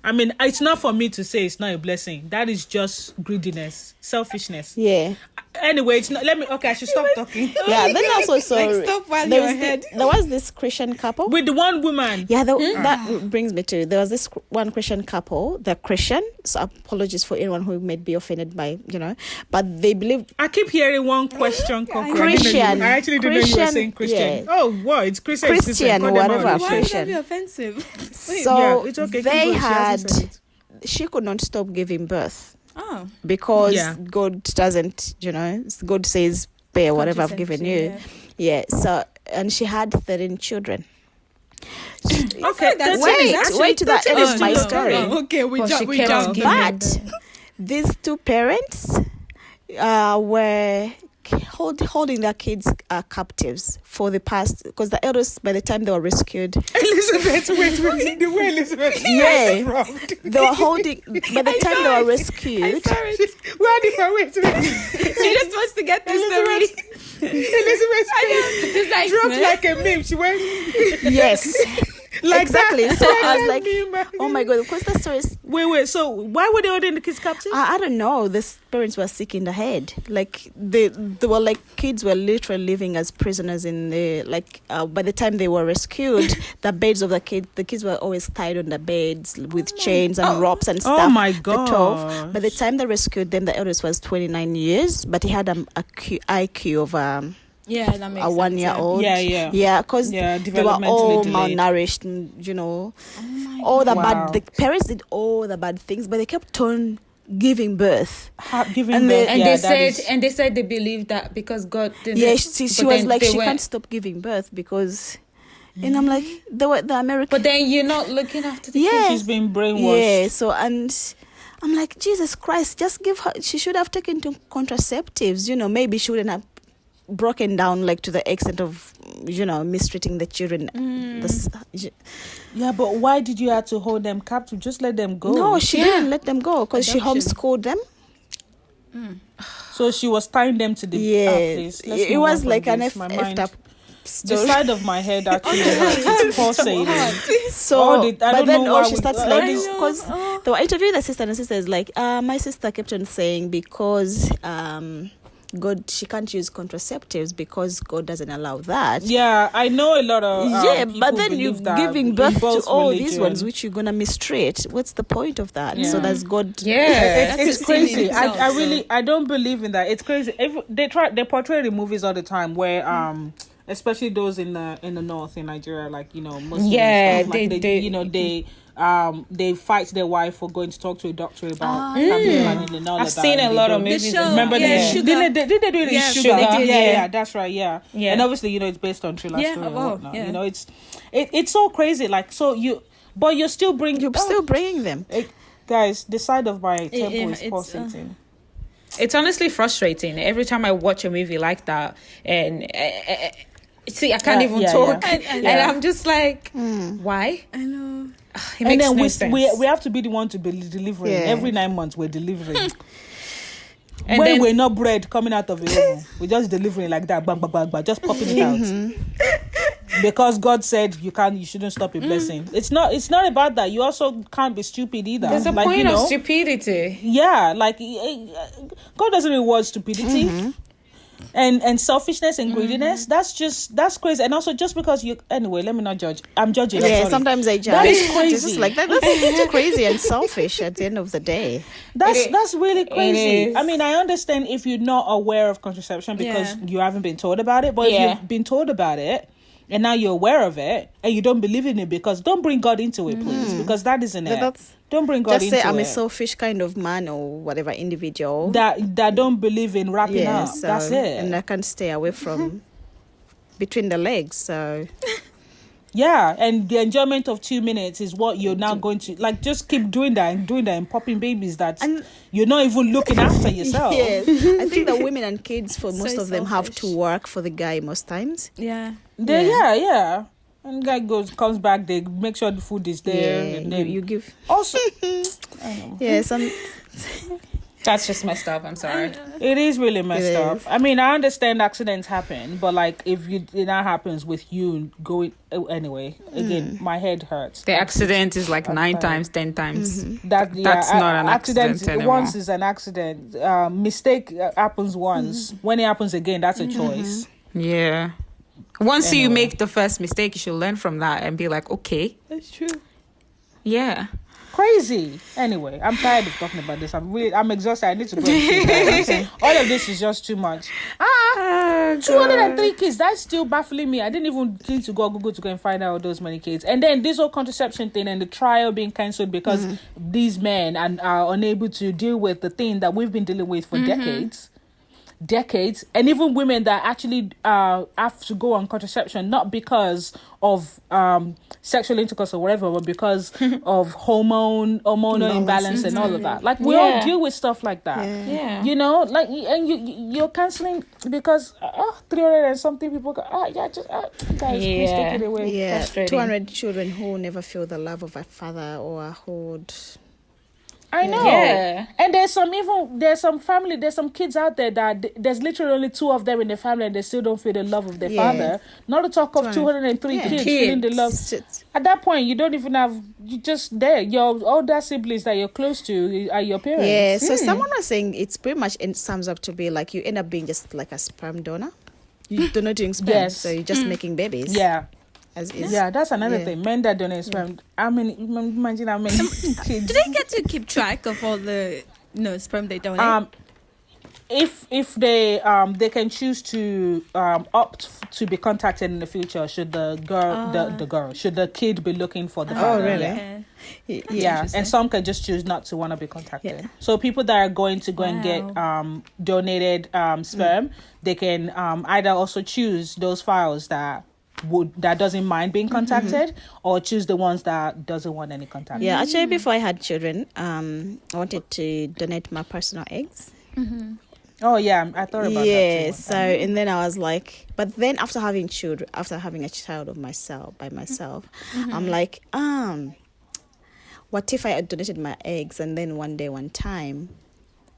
Speaker 2: I mean, it's not for me to say it's not a blessing. That is just greediness, selfishness.
Speaker 4: Yeah.
Speaker 2: Anyway, it's not. I should stop talking.
Speaker 4: Yeah. Then also so
Speaker 1: Like, stop while
Speaker 4: there
Speaker 1: you're
Speaker 4: was
Speaker 1: ahead.
Speaker 4: there was this Christian couple.
Speaker 2: With the one woman.
Speaker 4: Yeah, that brings me to there was this one Christian couple. They're Christian, so apologies for anyone who may be offended by but they believe
Speaker 2: I keep hearing one question.
Speaker 4: Christian.
Speaker 2: I actually didn't know you were
Speaker 4: Christian,
Speaker 2: saying Christian.
Speaker 4: yeah.
Speaker 2: Oh, what? It's Christian. it's
Speaker 4: Christian,
Speaker 2: different. Call them
Speaker 4: whatever.
Speaker 2: out.
Speaker 1: Why would that
Speaker 4: Christian.
Speaker 1: be offensive?
Speaker 4: so.
Speaker 2: Yeah, it's okay. Keep
Speaker 4: They
Speaker 2: going. She hasn't said
Speaker 4: had.
Speaker 2: it.
Speaker 4: She could not stop giving birth
Speaker 1: Oh,
Speaker 4: because
Speaker 2: Yeah.
Speaker 4: God doesn't. God says bear whatever I've given you. Yeah. So and she had 13 children.
Speaker 2: Okay,
Speaker 1: that's
Speaker 4: Wait to the end of my
Speaker 2: no.
Speaker 4: story.
Speaker 1: Oh, okay, we
Speaker 3: But she
Speaker 1: jumped.
Speaker 3: kept giving
Speaker 4: But these two parents were holding their kids captives for the past, because the elders, by the time they were rescued,
Speaker 2: Elizabeth, wait. The way Elizabeth.
Speaker 4: yeah, they were holding. By the time they were rescued,
Speaker 2: Where wait.
Speaker 1: She just wants to get the story.
Speaker 2: Elizabeth
Speaker 1: Just like,
Speaker 2: dropped like a meme. She went.
Speaker 4: yes,
Speaker 2: Like
Speaker 4: exactly.
Speaker 2: that.
Speaker 4: So I was
Speaker 2: Can you
Speaker 4: like,
Speaker 2: imagine?
Speaker 4: oh my God, because that story is,
Speaker 2: Wait. So why were they holding the kids captive?
Speaker 4: I don't know. The parents were sick in the head. Like they were like, kids were literally living as prisoners in the, like, by the time they were rescued, the beds of the kids were always tied on the beds with chains and ropes and stuff.
Speaker 2: Oh my
Speaker 4: The 12.
Speaker 2: God.
Speaker 4: By the time they rescued them, the eldest was 29 years, but he had IQ of
Speaker 1: Yeah, that makes
Speaker 4: a
Speaker 1: sense.
Speaker 4: 1 year old.
Speaker 2: Yeah.
Speaker 4: Because
Speaker 2: Yeah,
Speaker 4: they were
Speaker 2: developmentally
Speaker 4: all
Speaker 2: delayed.
Speaker 4: malnourished, and, you know,
Speaker 1: Oh my
Speaker 4: all the
Speaker 2: Wow.
Speaker 4: bad. The parents did all the bad things, but they kept on giving birth.
Speaker 2: Giving
Speaker 4: And
Speaker 2: birth.
Speaker 4: they-
Speaker 3: And
Speaker 2: yeah,
Speaker 3: they
Speaker 2: that
Speaker 3: said,
Speaker 2: is-
Speaker 3: and they said they believed that because God didn't.
Speaker 4: Yeah, she
Speaker 3: but
Speaker 4: was
Speaker 3: then
Speaker 4: like,
Speaker 3: they
Speaker 4: she
Speaker 3: weren't-
Speaker 4: can't stop giving birth because, and I'm like, the American.
Speaker 3: But then you're not looking after the
Speaker 4: yeah,
Speaker 2: she's been brainwashed.
Speaker 4: yeah. So, and I'm like, Jesus Christ, just give her. She should have taken to contraceptives. You know, maybe she wouldn't have broken down like to the extent of, you know, mistreating the children.
Speaker 2: Yeah, but why did you have to hold them captive? Just let them go.
Speaker 4: No, she didn't let them go because she
Speaker 2: Adoption.
Speaker 4: homeschooled them.
Speaker 2: So she was tying them to the
Speaker 4: Yes,
Speaker 2: please. Let's
Speaker 4: it
Speaker 2: move
Speaker 4: was
Speaker 2: on from
Speaker 4: like an
Speaker 2: this. My mind-
Speaker 4: effed up
Speaker 2: The
Speaker 4: story.
Speaker 2: side of my head actually hurts pulsating.
Speaker 4: So,
Speaker 2: All the- I
Speaker 4: but
Speaker 2: don't
Speaker 4: then
Speaker 2: know why
Speaker 4: she
Speaker 2: we-
Speaker 4: starts
Speaker 2: I
Speaker 4: like,
Speaker 2: know.
Speaker 4: because they were interviewing the sister, and the sister is like, my sister kept on saying because God, she can't use contraceptives because God doesn't allow that.
Speaker 2: Yeah, I know a lot of
Speaker 4: Yeah,
Speaker 2: people
Speaker 4: but then you're
Speaker 2: believe that
Speaker 4: giving birth to
Speaker 2: involves
Speaker 4: all these
Speaker 2: religion.
Speaker 4: ones which you're gonna mistreat. What's the point of that? So
Speaker 2: Yeah.
Speaker 4: that's God.
Speaker 3: Yeah.
Speaker 1: That's
Speaker 2: It's
Speaker 1: a sin in
Speaker 2: crazy.
Speaker 1: itself,
Speaker 2: I
Speaker 1: so-
Speaker 2: really I don't believe in that. It's crazy. They portray the movies all the time where especially those in the north in Nigeria, like, you know, Muslims,
Speaker 3: Yeah,
Speaker 2: stuff, like
Speaker 3: they-
Speaker 2: you know, they fight their wife for going to talk to a doctor about family planning and all
Speaker 3: I've
Speaker 2: of that.
Speaker 3: seen a
Speaker 2: and they
Speaker 3: lot of
Speaker 2: don't-
Speaker 3: movies.
Speaker 1: show,
Speaker 2: Remember
Speaker 1: yeah,
Speaker 2: the
Speaker 1: Sugar.
Speaker 2: did they do it in
Speaker 1: Yeah,
Speaker 2: Sugar?
Speaker 1: they did,
Speaker 2: yeah,
Speaker 1: yeah.
Speaker 2: that's right. Yeah.
Speaker 3: Yeah.
Speaker 2: And obviously, you know, it's based on true life
Speaker 1: Yeah,
Speaker 2: story and
Speaker 1: oh,
Speaker 2: whatnot.
Speaker 1: yeah.
Speaker 2: You know, it's so crazy. Like, so but you're still bringing.
Speaker 4: You're still bringing them.
Speaker 2: Guys, the side of my temple
Speaker 1: yeah,
Speaker 2: is
Speaker 1: it's,
Speaker 2: pulsating.
Speaker 3: It's honestly frustrating every time I watch a movie like that, and see, I can't even
Speaker 2: yeah,
Speaker 3: talk,
Speaker 2: yeah.
Speaker 3: and
Speaker 2: Yeah.
Speaker 3: I'm just like, why?
Speaker 1: I know.
Speaker 3: It
Speaker 2: And
Speaker 3: makes
Speaker 2: then
Speaker 3: no
Speaker 2: we
Speaker 3: sense.
Speaker 2: have to be the one to be delivering.
Speaker 4: Yeah.
Speaker 2: Every 9 months we're delivering.
Speaker 3: And
Speaker 2: when
Speaker 3: then-
Speaker 2: we're not bread coming out of the oven, we're just delivering like that, bang, bang, bang, bang, just popping it out. Because God said you shouldn't stop a blessing. It's not about that. You also can't be stupid either.
Speaker 3: There's a
Speaker 2: like,
Speaker 3: point
Speaker 2: you know,
Speaker 3: of stupidity.
Speaker 2: yeah, like God doesn't reward stupidity. And selfishness and greediness, that's crazy. And also, just because anyway, let me not judge. I'm judging. I'm
Speaker 4: Yeah,
Speaker 2: sorry.
Speaker 4: sometimes I judge.
Speaker 2: That is
Speaker 4: It's
Speaker 2: crazy.
Speaker 4: just like that. That's crazy and selfish at the end of the day.
Speaker 2: That's really crazy.
Speaker 3: is.
Speaker 2: I mean, I understand if you're not aware of contraception because
Speaker 1: Yeah.
Speaker 2: you haven't been told about it. But if
Speaker 3: Yeah.
Speaker 2: you've been told about it and now you're aware of it and you don't believe in it, because don't bring God into it, please, because that isn't it.
Speaker 4: That's-
Speaker 2: Don't bring God
Speaker 4: Just
Speaker 2: into
Speaker 4: say I'm
Speaker 2: it.
Speaker 4: a selfish kind of man or whatever individual.
Speaker 2: that don't believe in wrapping
Speaker 4: Yeah,
Speaker 2: up.
Speaker 4: so,
Speaker 2: That's it.
Speaker 4: and I can't stay away from between the legs. So
Speaker 2: Yeah, and the enjoyment of 2 minutes is what you're now going to like. Just keep doing that and popping babies that
Speaker 4: And-
Speaker 2: you're not even looking after yourself.
Speaker 4: yes, I think the women and kids for most
Speaker 1: So
Speaker 4: of them have
Speaker 1: selfish.
Speaker 4: to work for the guy most times.
Speaker 1: Yeah.
Speaker 2: Yeah. And guy comes back, they make sure the food is there,
Speaker 4: Yeah,
Speaker 2: and then
Speaker 4: you give.
Speaker 2: also
Speaker 4: Yeah, some.
Speaker 3: That's just messed up. I'm sorry.
Speaker 2: it is really messed
Speaker 4: It
Speaker 2: up.
Speaker 4: is.
Speaker 2: I mean, I understand accidents happen, but like if that happens with you going anyway, again, my head hurts.
Speaker 3: The accident is like 9
Speaker 2: tired.
Speaker 3: times, 10 times.
Speaker 2: That's
Speaker 3: not an accident anymore.
Speaker 2: Once is an accident. Mistake happens once. When it happens again, that's a choice.
Speaker 3: Yeah. Once you
Speaker 2: Anyway.
Speaker 3: make the first mistake, you should learn from that and be like, okay,
Speaker 1: That's true.
Speaker 3: yeah.
Speaker 2: Crazy. Anyway, I'm tired of talking about this. I'm exhausted. I need to go. And sleep, guys. I'm saying, all of this is just too much. 203 kids. That's still baffling me. I didn't even need to go Google to go and find out those many kids. And then this whole contraception thing and the trial being cancelled because these men are unable to deal with the thing that we've been dealing with for decades, and even women that actually have to go on contraception not because of sexual intercourse or whatever, but because of hormonal imbalance and all of that. Like we all
Speaker 3: Yeah.
Speaker 2: deal with stuff like that.
Speaker 3: Yeah.
Speaker 2: You know, like, and you're canceling because 300 and something people go, guys, please take it away.
Speaker 4: Yeah,
Speaker 3: Frustrating.
Speaker 4: 200 children who never feel the love of a father or a hold.
Speaker 2: I know.
Speaker 3: Yeah.
Speaker 2: And there's some kids out there that there's literally only 2 of them in the family and they still don't feel the love of their father. Not to talk of 203 kids feeling the love. At that point, you don't even have, you just there. Your older siblings that you're close to are your parents.
Speaker 4: Yeah, so someone was saying it's pretty much, it sums up to be like you end up being just like a sperm donor. You're donating sperm, so you're just making babies.
Speaker 2: Yeah.
Speaker 4: As is.
Speaker 2: Yeah, that's another thing. Men that donate sperm, imagine how many kids.
Speaker 1: Do they get to keep track of all the sperm they donate?
Speaker 2: If they can choose to opt to be contacted in the future, should the girl should the kid be looking for the father?
Speaker 4: Oh, really?
Speaker 2: Yeah, and some can just choose not to want to be contacted. So people that are going to go and get donated sperm, they can either also choose those files that doesn't mind being contacted, or choose the ones that doesn't want any contact.
Speaker 4: Yeah, actually, before I had children, I wanted to donate my personal eggs.
Speaker 2: Oh yeah, I thought about that too.
Speaker 4: Yeah, so and then I was like, but then after having a child of myself by myself, I'm like, what if I had donated my eggs and then one time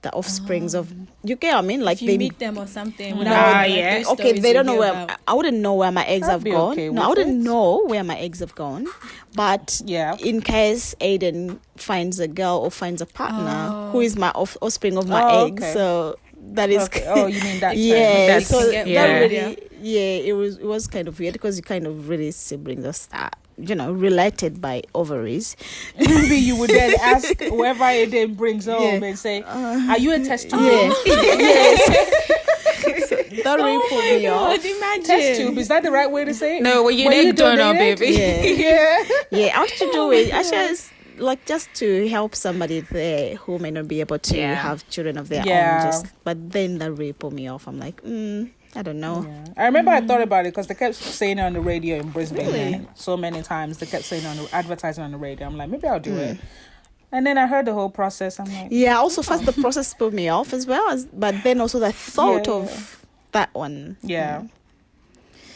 Speaker 4: the offsprings of, you get what I mean, like
Speaker 1: if you meet them or something.
Speaker 4: Okay, they don't know where. I wouldn't know where my eggs have gone.
Speaker 2: Okay,
Speaker 4: I wouldn't know where my eggs have gone. But in case Aiden finds a girl or finds a partner who is my offspring of my eggs, so that is.
Speaker 2: Okay. Oh, you mean that?
Speaker 4: Yeah. So that
Speaker 1: really,
Speaker 4: it was kind of weird because you kind of really siblings are start, related by ovaries.
Speaker 2: Maybe you would then ask whoever Aiden brings home and say, "Are you a test tube?"
Speaker 4: Yes. That really put me off.
Speaker 1: Imagine.
Speaker 2: Test tube, is that the right way to say it?
Speaker 3: No, you egg donor, baby.
Speaker 4: Yeah. I want to do it. Actually, like just to help somebody there who may not be able to have children of their own. But then that really put me off. I'm like, I don't know.
Speaker 2: Yeah. I remember I thought about it because they kept saying it on the radio in Brisbane so many times. They kept saying advertising on the radio. I'm like, maybe I'll do it. And then I heard the whole process. I'm like,
Speaker 4: also first the process put me off as well, but then also the thought of that one.
Speaker 2: Yeah.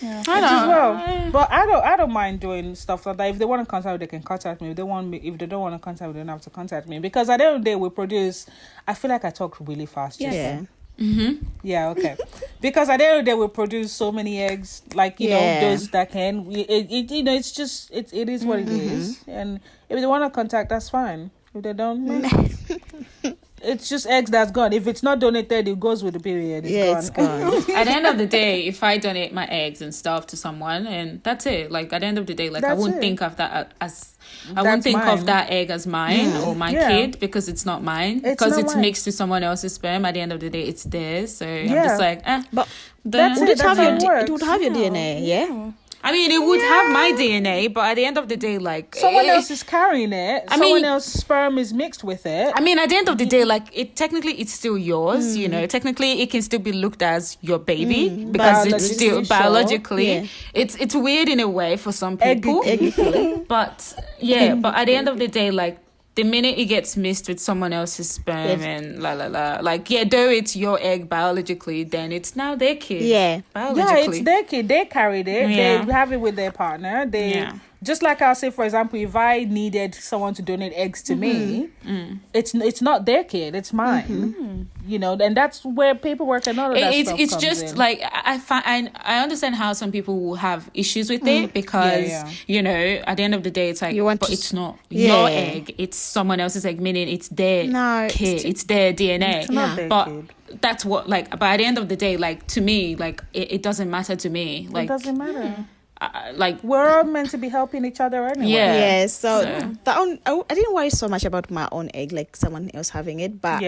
Speaker 2: I know. But I don't mind doing stuff like that. If they want to contact me, they can contact me. If they don't want to contact me, they don't have to contact me. Because at the end of the day, we produce. I feel like I talk really fast.
Speaker 4: Yeah.
Speaker 2: Yeah, okay. Because at the end of the day, we produce so many eggs, like those that can. It's just it is what it is. And if they want to contact, that's fine. If they don't, it's just eggs that's gone. If it's not donated, it goes with the period. It's gone.
Speaker 3: At the end of the day, if I donate my eggs and stuff to someone, and that's it. Like at the end of the day, like I wouldn't think of that as. I won't think of that egg as mine or my kid because it's not mine. Because it's mixed with someone else's sperm. At the end of the day, it's theirs. So I'm just like,
Speaker 4: But it would have your DNA, yeah?
Speaker 3: I mean, it would have my DNA, but at the end of the day, like
Speaker 2: someone else is carrying it. Someone else's sperm is mixed with it.
Speaker 3: I mean, at the end of the day, like it's still yours. Technically, it can still be looked as your baby because it's still biologically. Yeah. It's weird in a way for some people, but at the end of the day, like. The minute it gets mixed with someone else's sperm and like though it's your egg biologically, then it's now their kid.
Speaker 4: Yeah,
Speaker 2: it's their kid. They carried it. Yeah. They have it with their partner. Just like I'll say, for example, if I needed someone to donate eggs to me, it's not their kid, it's mine. And that's where paperwork and all of that stuff
Speaker 3: it's
Speaker 2: comes
Speaker 3: just
Speaker 2: in.
Speaker 3: like I understand how some people will have issues with it because at the end of the day it's like it's not your egg, it's someone else's egg, meaning it's their kid, it's their DNA.
Speaker 2: It's not their kid.
Speaker 3: That's what but at the end of the day, like to me, like it doesn't matter to me. Like
Speaker 2: it doesn't matter.
Speaker 3: Like
Speaker 2: we're all meant to be helping each other anyway.
Speaker 4: Yeah. So I didn't worry so much about my own egg, like someone else having it, but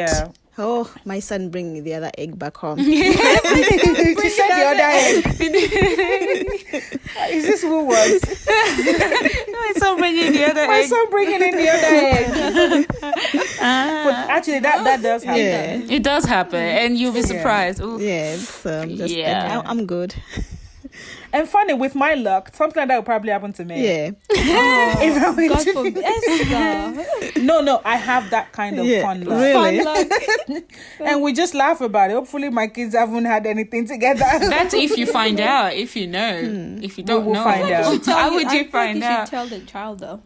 Speaker 4: my son bring the other egg back home.
Speaker 2: She said the other egg. Is this who was?
Speaker 3: My son bringing the other egg.
Speaker 2: My son bringing in the other egg. But actually, that does happen.
Speaker 4: Yeah.
Speaker 3: It does happen, and you'll be surprised. Ooh.
Speaker 4: Yeah. So I'm good.
Speaker 2: And funny, with my luck, something like that will probably happen to me.
Speaker 4: Yeah.
Speaker 1: God forbid. Esther.
Speaker 2: No, I have that kind of fun luck.
Speaker 4: Really?
Speaker 1: Fun luck.
Speaker 2: And we just laugh about it. Hopefully my kids haven't had anything together.
Speaker 3: That's if you find out. If you know. If you don't know.
Speaker 2: Find out.
Speaker 3: How would you find
Speaker 1: You
Speaker 3: out?
Speaker 1: should tell the child though.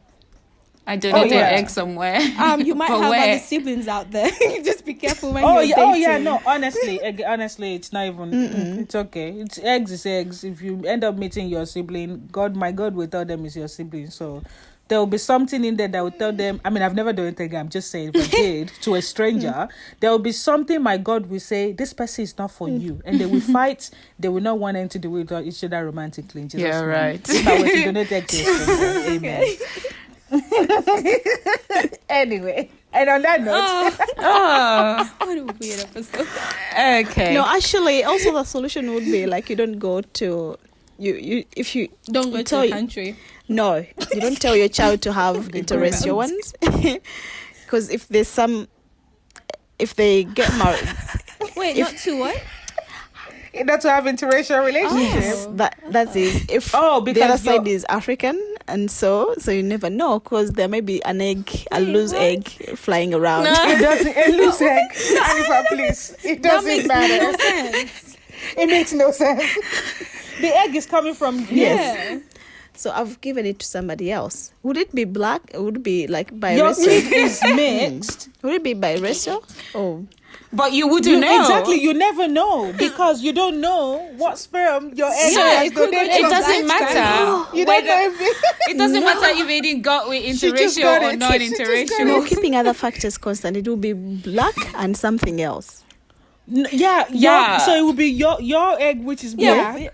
Speaker 3: I donated
Speaker 2: yeah.
Speaker 3: egg somewhere.
Speaker 1: You might
Speaker 3: But
Speaker 1: have
Speaker 3: where?
Speaker 1: other siblings out there. Just be careful when
Speaker 2: Oh
Speaker 1: you're
Speaker 2: yeah,
Speaker 1: dating.
Speaker 2: oh yeah, no, honestly, it's not even, it's okay. It's eggs is eggs. If you end up meeting your sibling, my God will tell them it's your sibling. So there will be something in there that will tell them, I mean, I've never done it, I'm just saying, if I did, to a stranger, there will be something my God will say, this person is not for you. And they will fight, they will not want anything to do with each other romantically. In Jesus' name.
Speaker 3: Right.
Speaker 2: If I were to donate egg to a stranger, amen. Anyway, and on that note,
Speaker 1: What a weird episode.
Speaker 3: Okay.
Speaker 4: No, actually, also the solution would be like you don't go to you if you
Speaker 1: Don't go to
Speaker 4: tell
Speaker 1: the
Speaker 4: you-
Speaker 1: country.
Speaker 4: No, you don't tell your child to have interracial ones, because if they get married,
Speaker 1: Wait, not to what?
Speaker 2: not to have interracial relationships.
Speaker 4: yes, that is if the other
Speaker 2: because
Speaker 4: side is African, and so you never know, because there may be a loose egg flying around.
Speaker 2: It doesn't. A loose egg. Hanifa, please. It doesn't matter.
Speaker 1: No sense.
Speaker 2: It makes no sense. The egg is coming from
Speaker 1: Yeah.
Speaker 4: So I've given it to somebody else. Would it be black? Would it be like
Speaker 2: Your
Speaker 4: biracial?
Speaker 2: meat is mixed.
Speaker 4: Would it be biracial? Oh,
Speaker 3: But you wouldn't know.
Speaker 2: Exactly. You never know because you don't know what sperm your egg
Speaker 3: Yeah,
Speaker 2: has
Speaker 3: it could go
Speaker 2: donated.
Speaker 3: It doesn't matter.
Speaker 2: You don't know if
Speaker 3: It doesn't matter if they didn't got with
Speaker 2: just
Speaker 3: interracial
Speaker 2: got
Speaker 3: or
Speaker 2: it. She just got
Speaker 3: non-interracial.
Speaker 4: no, keeping other factors constant. It will be black and something else.
Speaker 3: Yeah.
Speaker 2: So it will be your egg, which is
Speaker 1: Yeah.
Speaker 2: black.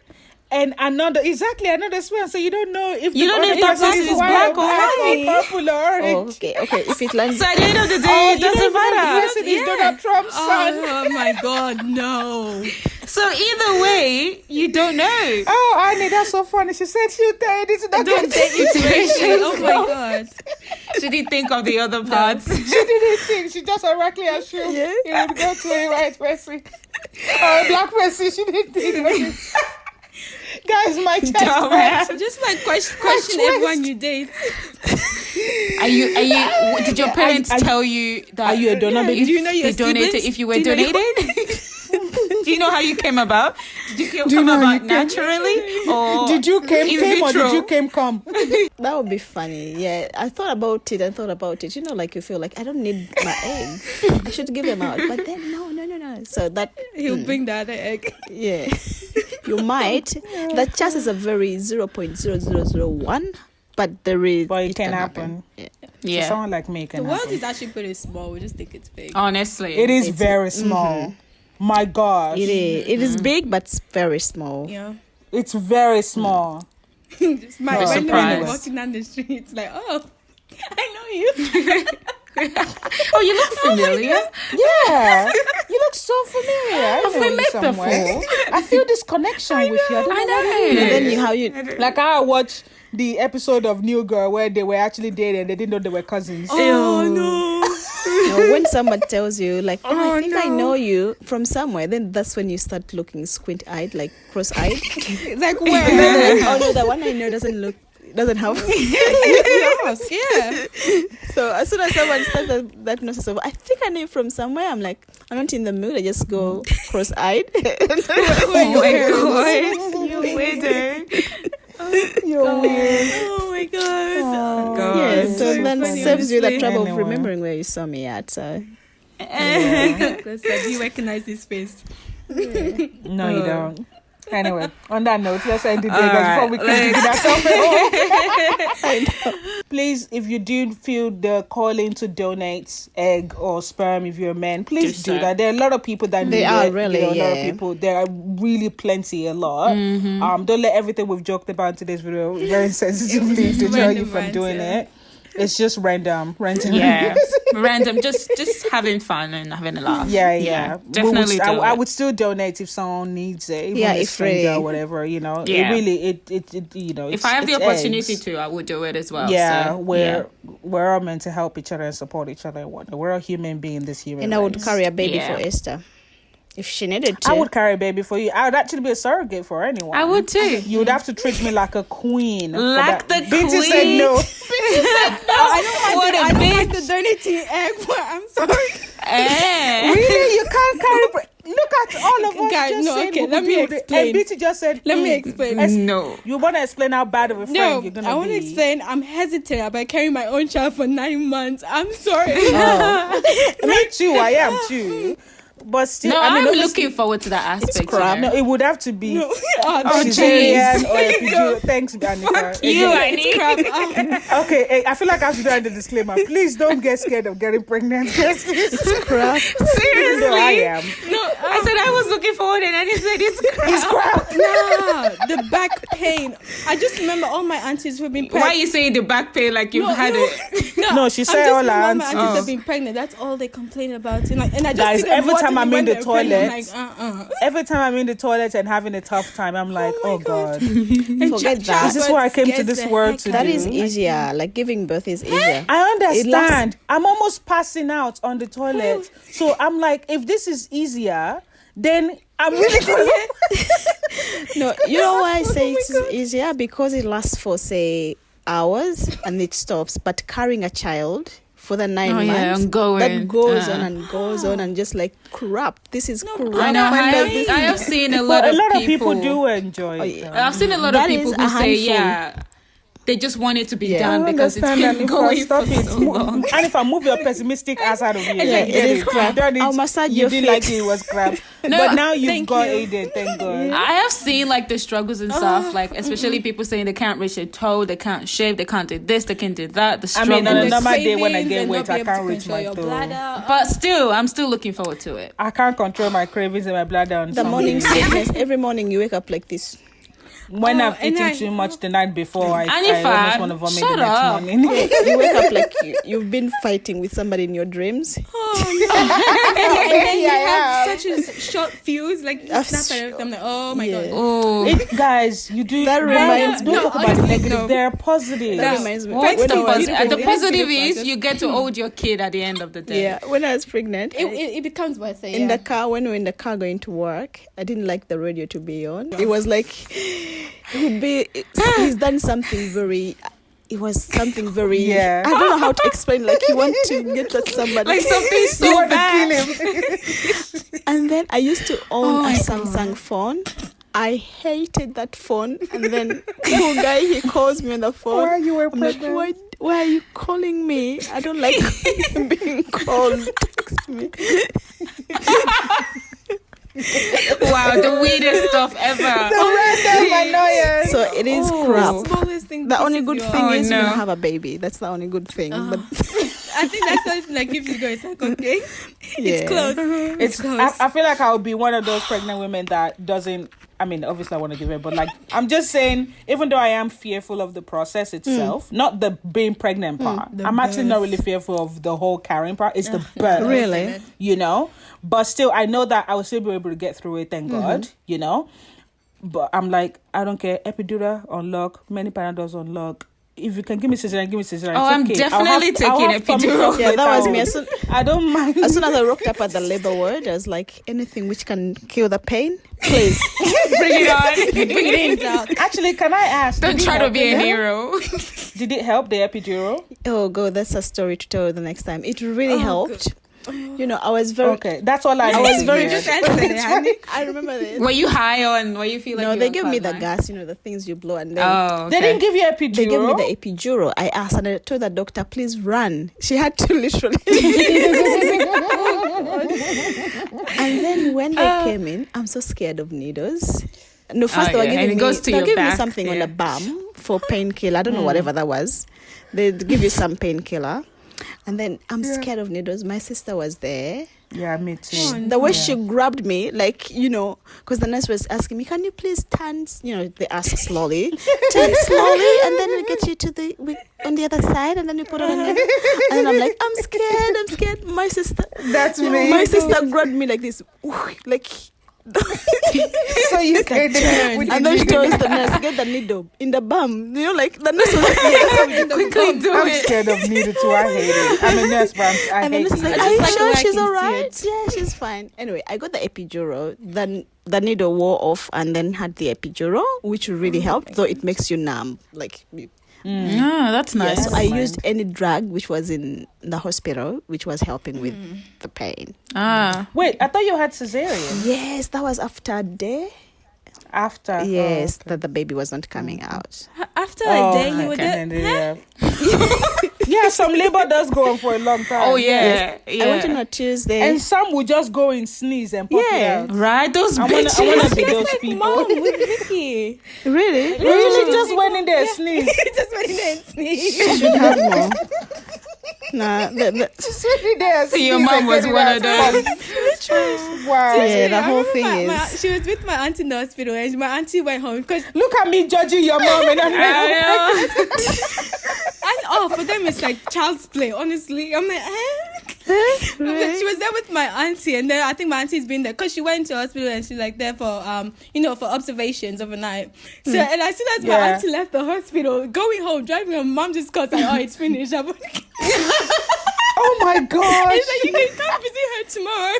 Speaker 2: And another sperm. So you don't know if
Speaker 3: You don't know if
Speaker 2: other
Speaker 3: that person
Speaker 2: person
Speaker 3: is
Speaker 2: white
Speaker 3: black or white.
Speaker 2: or purple or orange.
Speaker 4: Oh, okay. If it lands,
Speaker 3: So at the end of the day, it
Speaker 2: You don't
Speaker 3: doesn't
Speaker 2: know if the
Speaker 3: matter.
Speaker 2: person is Donald Trump's son.
Speaker 1: Oh my God, no.
Speaker 3: So either way, you don't know.
Speaker 2: Oh, Annie, that's so funny. She said she'll tell you this.
Speaker 3: Don't date interracial.
Speaker 1: Oh my God.
Speaker 3: She didn't think of the other parts.
Speaker 2: She didn't think. She just correctly assumed it would go to a white person or a black person. She didn't think. Guys, my chest
Speaker 3: Dumbass.
Speaker 2: hurts.
Speaker 1: Just like question everyone you date.
Speaker 3: Are you? Did your parents tell you that?
Speaker 2: Are you a donor, baby?
Speaker 3: If
Speaker 1: Do you know your
Speaker 3: they donated?
Speaker 1: siblings?
Speaker 3: If you were
Speaker 1: Do you know
Speaker 3: donated? Do you know how you came about? Did you come about naturally, or
Speaker 2: Did you came
Speaker 3: in
Speaker 2: or
Speaker 3: vitro?
Speaker 2: did you come?
Speaker 4: that would be funny. Yeah, I thought about it. You know, like you feel like I don't need my eggs. I should give them out. But then no. So that
Speaker 1: He'll bring the other egg.
Speaker 4: yeah, you might. The chances are very 0.0001, but there is.
Speaker 2: But it can happen.
Speaker 4: Yeah.
Speaker 3: Yeah.
Speaker 2: So someone like me
Speaker 1: The
Speaker 2: can
Speaker 1: world
Speaker 2: happen.
Speaker 1: is actually pretty small. We just think it's big.
Speaker 3: Honestly,
Speaker 2: It is very small. My gosh.
Speaker 4: It is. It is big, but it's very small.
Speaker 1: Yeah.
Speaker 2: It's very small.
Speaker 1: Just my
Speaker 2: No.
Speaker 1: when
Speaker 3: Surprise.
Speaker 1: walking down the street, it's like, oh, I know you.
Speaker 3: Oh, you look familiar.
Speaker 2: Yeah. You look so familiar.
Speaker 3: Have we met before?
Speaker 2: I feel this connection with you. I don't know what it is.
Speaker 4: And then how you
Speaker 2: Like I watched the episode of New Girl where they were actually dating and they didn't know they were cousins.
Speaker 1: Oh no.
Speaker 4: when someone tells you like, I think I know you from somewhere, then that's when you start looking squint-eyed, like cross-eyed.
Speaker 1: It's like
Speaker 4: And
Speaker 1: where?
Speaker 4: then like, oh no, the one I know doesn't have.
Speaker 1: Yes, yeah.
Speaker 4: So as soon as someone starts that nonsense of, I think I know you from somewhere, I'm like, I'm not in the mood. I just go cross-eyed.
Speaker 3: Oh my god, you weirdo.
Speaker 2: You're weird.
Speaker 1: Oh my god.
Speaker 3: God.
Speaker 4: Yeah, so
Speaker 1: So
Speaker 4: then
Speaker 1: funny,
Speaker 4: saves you the
Speaker 1: honestly.
Speaker 4: trouble of
Speaker 2: Anyway.
Speaker 4: remembering where you saw me at. So
Speaker 1: That's like, you recognize his face.
Speaker 2: No, you don't. Anyway, on that note, let's end the day
Speaker 3: All
Speaker 2: before we
Speaker 3: right,
Speaker 2: keep digging ourselves. Please, if you do feel the calling to donate egg or sperm, if you're a man, please
Speaker 3: Do
Speaker 2: do
Speaker 3: so.
Speaker 2: that. There are a lot of people that
Speaker 4: They
Speaker 2: need
Speaker 4: are
Speaker 2: it.
Speaker 4: really,
Speaker 2: a lot
Speaker 4: yeah.
Speaker 2: of people. There are really plenty, a lot. Don't let everything we've joked about in today's video very sensitively
Speaker 1: It's
Speaker 2: deter you
Speaker 1: random
Speaker 2: from
Speaker 1: rant,
Speaker 2: doing
Speaker 1: yeah.
Speaker 2: it. It's just random.
Speaker 3: Yeah, random, just having fun and having a laugh.
Speaker 2: Yeah.
Speaker 3: Definitely.
Speaker 2: I would still donate if someone needs it, even
Speaker 4: Yeah,
Speaker 2: a
Speaker 4: if
Speaker 2: stranger
Speaker 4: really-
Speaker 2: or whatever. You know,
Speaker 3: Yeah.
Speaker 2: it really, it you know.
Speaker 3: If I have the
Speaker 2: it's
Speaker 3: opportunity
Speaker 2: eggs.
Speaker 3: to, I would do it as well.
Speaker 2: Yeah,
Speaker 3: so,
Speaker 2: we're all meant to help each other and support each other. And whatnot. We're all human beings in this human.
Speaker 4: and I would
Speaker 2: race.
Speaker 4: carry a baby
Speaker 3: Yeah.
Speaker 4: for Esther if she needed to.
Speaker 2: I would carry a baby for you. I would actually be a surrogate for anyone.
Speaker 3: I would too.
Speaker 2: You would have to treat me like a queen. for
Speaker 3: Like
Speaker 2: that.
Speaker 3: the
Speaker 2: Binti said
Speaker 3: queen?
Speaker 2: no.
Speaker 1: I don't
Speaker 3: What a
Speaker 1: like
Speaker 3: bitch.
Speaker 1: the donating egg, but I'm sorry.
Speaker 3: Eh.
Speaker 2: Really, you can't carry. Look at all of us
Speaker 1: Guys,
Speaker 2: just
Speaker 1: no,
Speaker 2: saying
Speaker 1: okay,
Speaker 2: we
Speaker 1: let
Speaker 2: could
Speaker 1: me
Speaker 2: be with it.
Speaker 1: explain.
Speaker 2: And Binti just said,
Speaker 1: Let me explain.
Speaker 3: No.
Speaker 2: You want to explain how bad of a friend
Speaker 1: No,
Speaker 2: you're going to be?
Speaker 1: I want to explain. I'm hesitant about carrying my own child for 9 months. I'm sorry.
Speaker 2: Me too, I am too. But still,
Speaker 3: No,
Speaker 2: I mean,
Speaker 3: I'm
Speaker 2: obviously-
Speaker 3: looking forward to that aspect.
Speaker 4: crap.
Speaker 3: you know.
Speaker 2: No, it would have to be
Speaker 1: No.
Speaker 2: cesarean or epidural. Thanks, Danica.
Speaker 3: You,
Speaker 2: Again.
Speaker 3: Hanny.
Speaker 1: Crap.
Speaker 2: Okay, I feel like I have to do the disclaimer. Please don't get scared of getting pregnant.
Speaker 4: It's crap.
Speaker 2: Even though I am.
Speaker 1: No,
Speaker 3: I said I was looking forward, and then he said it's crap.
Speaker 1: nah, the back pain. I just remember all my aunties who've been
Speaker 3: Why
Speaker 1: pregnant.
Speaker 3: are you saying the back pain like you've had it?
Speaker 2: No, she
Speaker 1: I'm
Speaker 2: said
Speaker 1: just
Speaker 2: all her
Speaker 1: remember my
Speaker 2: aunties.
Speaker 1: aunties have been pregnant. That's all they complain about. And I just
Speaker 2: Guys,
Speaker 1: see them
Speaker 2: every time
Speaker 1: watching
Speaker 2: I'm
Speaker 1: when
Speaker 2: in the
Speaker 1: they're pregnant,
Speaker 2: toilet,
Speaker 1: I'm like,
Speaker 2: Every time I'm in the toilet and having a tough time, I'm like,
Speaker 1: my
Speaker 2: oh
Speaker 1: God.
Speaker 2: God.
Speaker 4: Forget that.
Speaker 2: Is this what I came to this world to
Speaker 4: That
Speaker 2: do?
Speaker 4: is easier. Like giving birth is easier.
Speaker 2: I understand.
Speaker 4: lasts-
Speaker 2: I'm almost passing out on the toilet. So I'm like, if this is easier, then I'm really going
Speaker 4: No, you know why I say it's easier? Because it lasts for, say, hours and it stops. But carrying a child for the 9
Speaker 3: Oh,
Speaker 4: months,
Speaker 3: yeah, ongoing.
Speaker 4: that goes on and goes on and just like crap. This is crap.
Speaker 3: I know.
Speaker 4: When
Speaker 3: I
Speaker 4: does this
Speaker 3: have seen a
Speaker 2: But
Speaker 3: lot
Speaker 2: a lot
Speaker 3: of people.
Speaker 2: do enjoy it.
Speaker 4: yeah.
Speaker 3: I've seen a lot
Speaker 4: That
Speaker 3: of people
Speaker 4: is
Speaker 3: who
Speaker 4: a
Speaker 3: say,
Speaker 4: handful.
Speaker 3: yeah, they just want it to be
Speaker 4: Yeah.
Speaker 3: done
Speaker 2: I
Speaker 3: because it's
Speaker 2: understand,
Speaker 3: been
Speaker 2: and if I
Speaker 3: going
Speaker 2: stop
Speaker 3: for
Speaker 2: it,
Speaker 3: so long.
Speaker 2: and if I move your pessimistic ass out of here,
Speaker 4: Yeah,
Speaker 2: you
Speaker 4: it
Speaker 2: get
Speaker 4: is
Speaker 2: it.
Speaker 4: crap.
Speaker 2: You done it.
Speaker 4: I'll massage
Speaker 2: You
Speaker 4: your
Speaker 2: didn't
Speaker 4: feet.
Speaker 2: like it was crap.
Speaker 3: No,
Speaker 2: But now you've
Speaker 1: thank
Speaker 2: got
Speaker 1: you.
Speaker 2: aided, thank God.
Speaker 3: I have seen like the struggles and stuff, like especially people saying they can't reach their toe, they can't shave, they can't do this, they can't do that. The
Speaker 2: I
Speaker 3: struggle.
Speaker 2: mean, on a
Speaker 1: The
Speaker 2: normal day when I
Speaker 1: cravings
Speaker 2: get
Speaker 1: and
Speaker 2: weight,
Speaker 1: not be
Speaker 2: I
Speaker 1: able to
Speaker 2: can't reach
Speaker 1: control
Speaker 2: my
Speaker 1: your
Speaker 2: toe.
Speaker 1: bladder.
Speaker 3: But still, I'm still looking forward to it.
Speaker 2: I can't control my cravings and my bladder on
Speaker 4: The
Speaker 2: some
Speaker 4: morning
Speaker 2: days.
Speaker 4: sickness. Every morning you wake up like this.
Speaker 2: When
Speaker 1: Oh,
Speaker 2: I've
Speaker 1: and
Speaker 2: eaten
Speaker 1: I-
Speaker 2: too much the night before, I
Speaker 3: Anifad,
Speaker 2: almost want to vomit
Speaker 3: shut
Speaker 2: the next
Speaker 3: up.
Speaker 2: morning.
Speaker 4: You wake up like you've been fighting with somebody in your dreams.
Speaker 1: Oh no! and then you
Speaker 2: Yeah,
Speaker 1: have such a short fuse, like you snap and everything. I'm like, oh my
Speaker 4: Yeah.
Speaker 1: god.
Speaker 3: Oh,
Speaker 2: Guys, you do.
Speaker 4: That reminds
Speaker 2: don't
Speaker 4: me-
Speaker 2: talk about the
Speaker 1: honestly,
Speaker 2: negative.
Speaker 1: no.
Speaker 2: They're positive.
Speaker 4: That
Speaker 1: No.
Speaker 4: reminds me.
Speaker 3: what's
Speaker 4: when
Speaker 3: the,
Speaker 4: I was
Speaker 3: positive? The
Speaker 4: pregnant-
Speaker 3: positive
Speaker 1: Beautiful,
Speaker 3: is
Speaker 1: just-
Speaker 3: you get to hold your kid at the end of the day.
Speaker 4: Yeah, when I was pregnant,
Speaker 1: It becomes worth it.
Speaker 4: in the car, when we were in the car going to work, I didn't like the radio to be on. It was like he's done something very. It was something very.
Speaker 2: Yeah.
Speaker 4: I don't know how to explain. Like you want to get at somebody.
Speaker 3: Like something
Speaker 2: You
Speaker 3: so
Speaker 2: want to
Speaker 3: bad.
Speaker 2: kill him.
Speaker 4: And then I used to own
Speaker 3: my
Speaker 4: a Samsung phone. I hated that phone. And then poor guy, he calls me on the phone.
Speaker 2: Why you were
Speaker 4: I'm like,
Speaker 2: pregnant?
Speaker 4: why are you calling me? I don't like being called. Text me.
Speaker 3: Wow, the weirdest stuff ever.
Speaker 2: Random annoyance.
Speaker 4: So it is
Speaker 3: Oh.
Speaker 4: crap.
Speaker 1: Smallest thing.
Speaker 4: The only
Speaker 1: pisses
Speaker 4: good
Speaker 1: you
Speaker 4: thing
Speaker 1: off.
Speaker 4: is
Speaker 3: no.
Speaker 4: you don't have a baby. That's the only good thing. But
Speaker 1: I think that's something that gives you guys like, okay,
Speaker 4: Yeah.
Speaker 1: it's close.
Speaker 2: It's.
Speaker 1: close.
Speaker 2: I feel like I would be one of those pregnant women that doesn't. I mean, obviously, I want to give it, but like, I'm just saying, even though I am fearful of the process itself, not the being pregnant part,
Speaker 1: the
Speaker 2: I'm actually not
Speaker 1: birth.
Speaker 2: really fearful of the whole carrying part. It's the birth.
Speaker 4: Really?
Speaker 2: You know? But still, I know that I will still be able to get through it, thank God, you know? But I'm like, I don't care. Epidural on lock, many Panadols on lock. If you can give me cesarean, give me cesarean.
Speaker 3: Oh,
Speaker 2: It's
Speaker 3: I'm
Speaker 2: okay.
Speaker 3: definitely taking
Speaker 2: I'll have tummy
Speaker 3: epidural.
Speaker 2: tuck
Speaker 4: Yeah, that was
Speaker 2: later
Speaker 4: me.
Speaker 2: on. I don't mind.
Speaker 4: As soon as I rocked up at the labor ward, I was like, anything which can kill the pain, please.
Speaker 3: Bring it on.
Speaker 1: Bring it in, Doc.
Speaker 2: Actually, can I ask?
Speaker 3: Don't
Speaker 2: did it
Speaker 3: try to
Speaker 2: help
Speaker 3: be a
Speaker 2: them?
Speaker 3: hero.
Speaker 2: Did it help the epidural?
Speaker 4: Oh, God, that's a story to tell the next time. It really helped. You know, I was very.
Speaker 2: Okay, that's all I
Speaker 4: I
Speaker 2: need
Speaker 4: was
Speaker 2: to
Speaker 4: very.
Speaker 2: hear.
Speaker 1: Just answer it, Hanny.
Speaker 4: I remember this.
Speaker 3: Were you high on? Were you feeling?
Speaker 4: No,
Speaker 3: you
Speaker 4: they
Speaker 3: were
Speaker 4: gave me
Speaker 3: quite
Speaker 4: the
Speaker 3: high?
Speaker 4: gas, you know, the things you blow, and then
Speaker 3: Oh, okay.
Speaker 2: They didn't give you epidural.
Speaker 4: they gave me the epidural. I asked, and I told the doctor, please run. She had to literally. And then when they came in, I'm so scared of needles. No, first
Speaker 3: Oh,
Speaker 4: they were
Speaker 3: yeah, and
Speaker 4: giving
Speaker 3: it
Speaker 4: me,
Speaker 3: goes to
Speaker 4: they were
Speaker 3: your
Speaker 4: giving me
Speaker 3: back,
Speaker 4: something on
Speaker 3: yeah.
Speaker 4: the bum for painkiller. I don't know whatever that was. They give you some painkiller, and then I'm scared of needles. My sister was there.
Speaker 2: Yeah, me too.
Speaker 4: The way she grabbed me, like, you know, because the nurse was asking me, can you please turn, you know, they ask slowly, turn slowly, and then we get you to on the other side, and then we put it on the other. And then I'm like, I'm scared. My sister,
Speaker 2: That's me.
Speaker 4: my sister grabbed me like this, like,
Speaker 2: So you can
Speaker 4: and then she tells the nurse, get the needle in the bum. You know, like, the nurse was like, yes.
Speaker 3: Quickly do
Speaker 2: I'm
Speaker 3: it.
Speaker 2: scared of needle too. I hate it. I'm a nurse, but I
Speaker 4: And then
Speaker 2: hate
Speaker 4: it's like,
Speaker 2: needles.
Speaker 4: are you
Speaker 1: like the
Speaker 4: sure
Speaker 1: way I
Speaker 4: she's
Speaker 1: can
Speaker 4: all
Speaker 1: see
Speaker 4: right?
Speaker 1: it.
Speaker 4: Yeah, she's fine. Anyway, I got the epidural. Then the needle wore off and then had the epidural, which really helped, though it makes you numb. Like,
Speaker 3: That's nice.
Speaker 4: Yes, I used any drug which was in the hospital, which was helping with the pain.
Speaker 2: Wait, I thought you had cesarean.
Speaker 4: Yes, that was after a day.
Speaker 2: After.
Speaker 4: Yes, that the baby was not coming out.
Speaker 1: After a day, you would
Speaker 2: Yeah, some labor does go on for a long time.
Speaker 3: Oh yeah.
Speaker 4: I went on a Tuesday.
Speaker 2: And some will just go in sneeze and pop it out.
Speaker 3: Right, those
Speaker 2: I
Speaker 3: bitches.
Speaker 2: wanna be those people.
Speaker 1: Mom with Vicky.
Speaker 4: Really?
Speaker 2: Literally just went in there and sneezed.
Speaker 1: Just went in there and sneezed.
Speaker 4: You should have more. Nah,
Speaker 2: Just went in there and
Speaker 3: So your
Speaker 2: sneezed
Speaker 3: mom
Speaker 2: and
Speaker 3: was
Speaker 2: get it
Speaker 3: one
Speaker 2: out.
Speaker 3: of those.
Speaker 2: Wow.
Speaker 4: yeah, the
Speaker 1: I
Speaker 4: whole
Speaker 1: remember
Speaker 4: thing is.
Speaker 1: she was with my auntie in the hospital, and my auntie went home because
Speaker 2: Look at me judging your mom and I'm like,
Speaker 1: for them it's like child's play. Honestly, I'm like, But she was there with my auntie, and then I think my auntie's been there because she went to hospital and she's like there for for observations overnight. So and as soon as my auntie left the hospital, going home, driving her mom just calls like, oh, it's finished. I'm like,
Speaker 2: oh my gosh.
Speaker 1: it's like, you can come visit her tomorrow.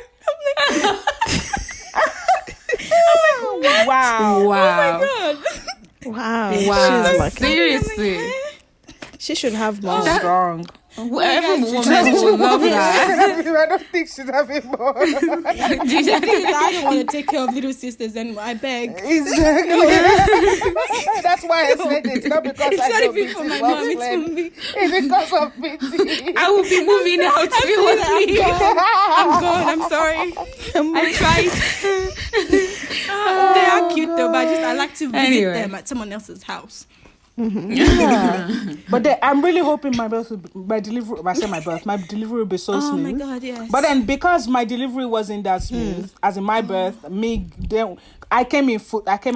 Speaker 2: Wow.
Speaker 1: Oh my god.
Speaker 4: Wow.
Speaker 3: Wow.
Speaker 4: She's lucky.
Speaker 3: Seriously.
Speaker 4: She should have more.
Speaker 2: That's wrong.
Speaker 3: Every woman would love that.
Speaker 2: I don't think she's having more.
Speaker 1: I don't want to take care of little sisters anymore. I beg.
Speaker 2: Exactly. That's why I said it. Not because
Speaker 1: It's
Speaker 2: I
Speaker 1: not
Speaker 2: don't
Speaker 1: even for my mom. It's for me.
Speaker 2: It's because of Binti.
Speaker 3: I will be moving out to be with me.
Speaker 1: I'm gone. I'm sorry. I tried. They are cute though, but I like to visit them at someone else's house.
Speaker 2: But I'm really hoping my delivery will be so smooth.
Speaker 1: Oh my god, yes.
Speaker 2: But then because my delivery wasn't that smooth, as in my birth, I came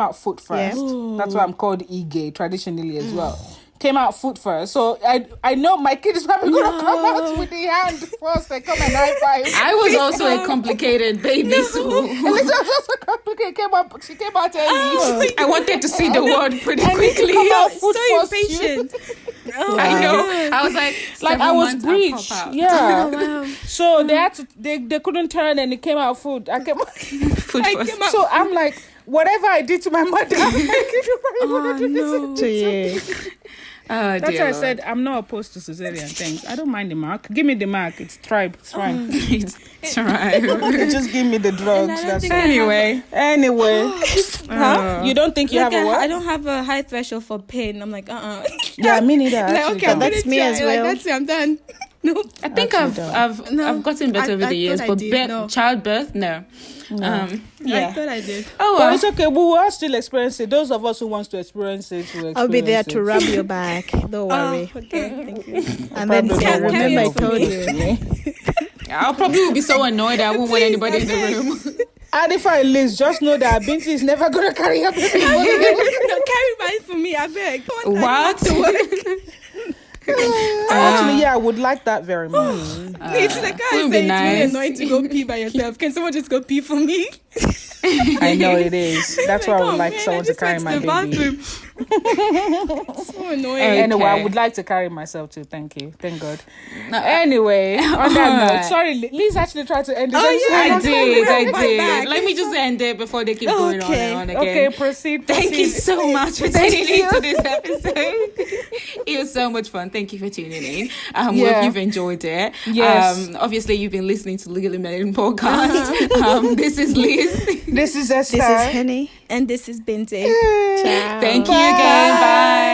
Speaker 2: out foot first.
Speaker 4: Yeah.
Speaker 2: That's why I'm called E-gay traditionally as well. Came out foot first, so I know my kid is probably gonna come out with the hand first and come and high five.
Speaker 3: I was also a complicated baby, so
Speaker 2: And this was also complicated. She came out early.
Speaker 3: I wanted to see the world pretty
Speaker 2: And
Speaker 3: quickly.
Speaker 2: come out
Speaker 1: So
Speaker 2: foot first.
Speaker 1: impatient.
Speaker 3: I know. I was like
Speaker 2: I was
Speaker 3: 7 months, I'll
Speaker 2: breached.
Speaker 3: pop out.
Speaker 2: Yeah.
Speaker 1: Wow.
Speaker 2: So they had to. They couldn't turn, and it came out food. I came out. So I'm like, whatever I did to my mother, I'm like,
Speaker 4: To you.
Speaker 3: Oh,
Speaker 2: that's
Speaker 3: dear
Speaker 2: why I
Speaker 3: Lord.
Speaker 2: said I'm not opposed to cesarean things. I don't mind the mark. Give me the mark. It's tribe. It's fine.
Speaker 3: It's right.
Speaker 2: Just give me the drugs.
Speaker 1: And I don't
Speaker 2: That's
Speaker 1: think
Speaker 2: all.
Speaker 3: Anyway.
Speaker 2: Huh? You don't think you have a what?
Speaker 1: I don't have a high threshold for pain. I'm like,
Speaker 2: Yeah, me neither.
Speaker 1: Like,
Speaker 2: actually.
Speaker 1: okay, I'm
Speaker 4: That's
Speaker 1: gonna
Speaker 4: me
Speaker 1: try.
Speaker 4: as well.
Speaker 1: Like, that's it. I'm done. No.
Speaker 3: I think
Speaker 2: Actually
Speaker 3: I've gotten better over
Speaker 1: I
Speaker 3: the years,
Speaker 1: thought I
Speaker 3: but
Speaker 1: did, no.
Speaker 3: childbirth, no.
Speaker 1: I
Speaker 2: Yeah.
Speaker 1: thought I did.
Speaker 3: Oh,
Speaker 2: But
Speaker 3: well.
Speaker 2: it's okay. We will all still experience it. Those of us who wants to experience it will experience
Speaker 4: I'll be there to
Speaker 2: it.
Speaker 4: rub your back. Don't worry.
Speaker 1: Okay, thank you.
Speaker 4: And then
Speaker 2: Probably
Speaker 4: say,
Speaker 2: don't want
Speaker 4: remember I
Speaker 2: any of
Speaker 4: told
Speaker 2: this.
Speaker 4: you.
Speaker 3: I'll probably be so annoyed I won't want anybody in the room.
Speaker 2: And if I list, just know that Binti is never gonna carry her baby.
Speaker 1: No, carry mine for me. I beg.
Speaker 3: What?
Speaker 2: Actually, yeah, I would like that very much.
Speaker 1: It's like I
Speaker 3: would
Speaker 1: say,
Speaker 3: be
Speaker 1: it's really
Speaker 3: nice.
Speaker 1: annoying to go pee by yourself. Can someone just go pee for me?
Speaker 2: I know it is. That's why I would like
Speaker 1: man,
Speaker 2: someone
Speaker 1: I
Speaker 2: to
Speaker 1: just
Speaker 2: carry
Speaker 1: went
Speaker 2: my
Speaker 1: to the
Speaker 2: baby.
Speaker 1: bathroom. So annoying.
Speaker 2: Anyway, I
Speaker 3: Okay.
Speaker 2: would like to carry myself too. Thank you. Thank God. Anyway, on that note, sorry, Liz actually tried to end this.
Speaker 1: Oh,
Speaker 2: episode.
Speaker 1: yeah.
Speaker 3: I did.
Speaker 1: Right back.
Speaker 3: Let me just end it before they keep going on and on again.
Speaker 2: Okay, proceed.
Speaker 3: Thank you
Speaker 2: proceed.
Speaker 3: so much for tuning in to this episode. It was so much fun. Thank you for tuning in. We
Speaker 2: Yeah.
Speaker 3: hope you've enjoyed it.
Speaker 2: Yes.
Speaker 3: Obviously, you've been listening to Legally Melanin podcast. This is Liz.
Speaker 2: This is Esther.
Speaker 4: This is Hanny.
Speaker 1: And this is Binti.
Speaker 4: Ciao.
Speaker 3: Thank you again. Bye.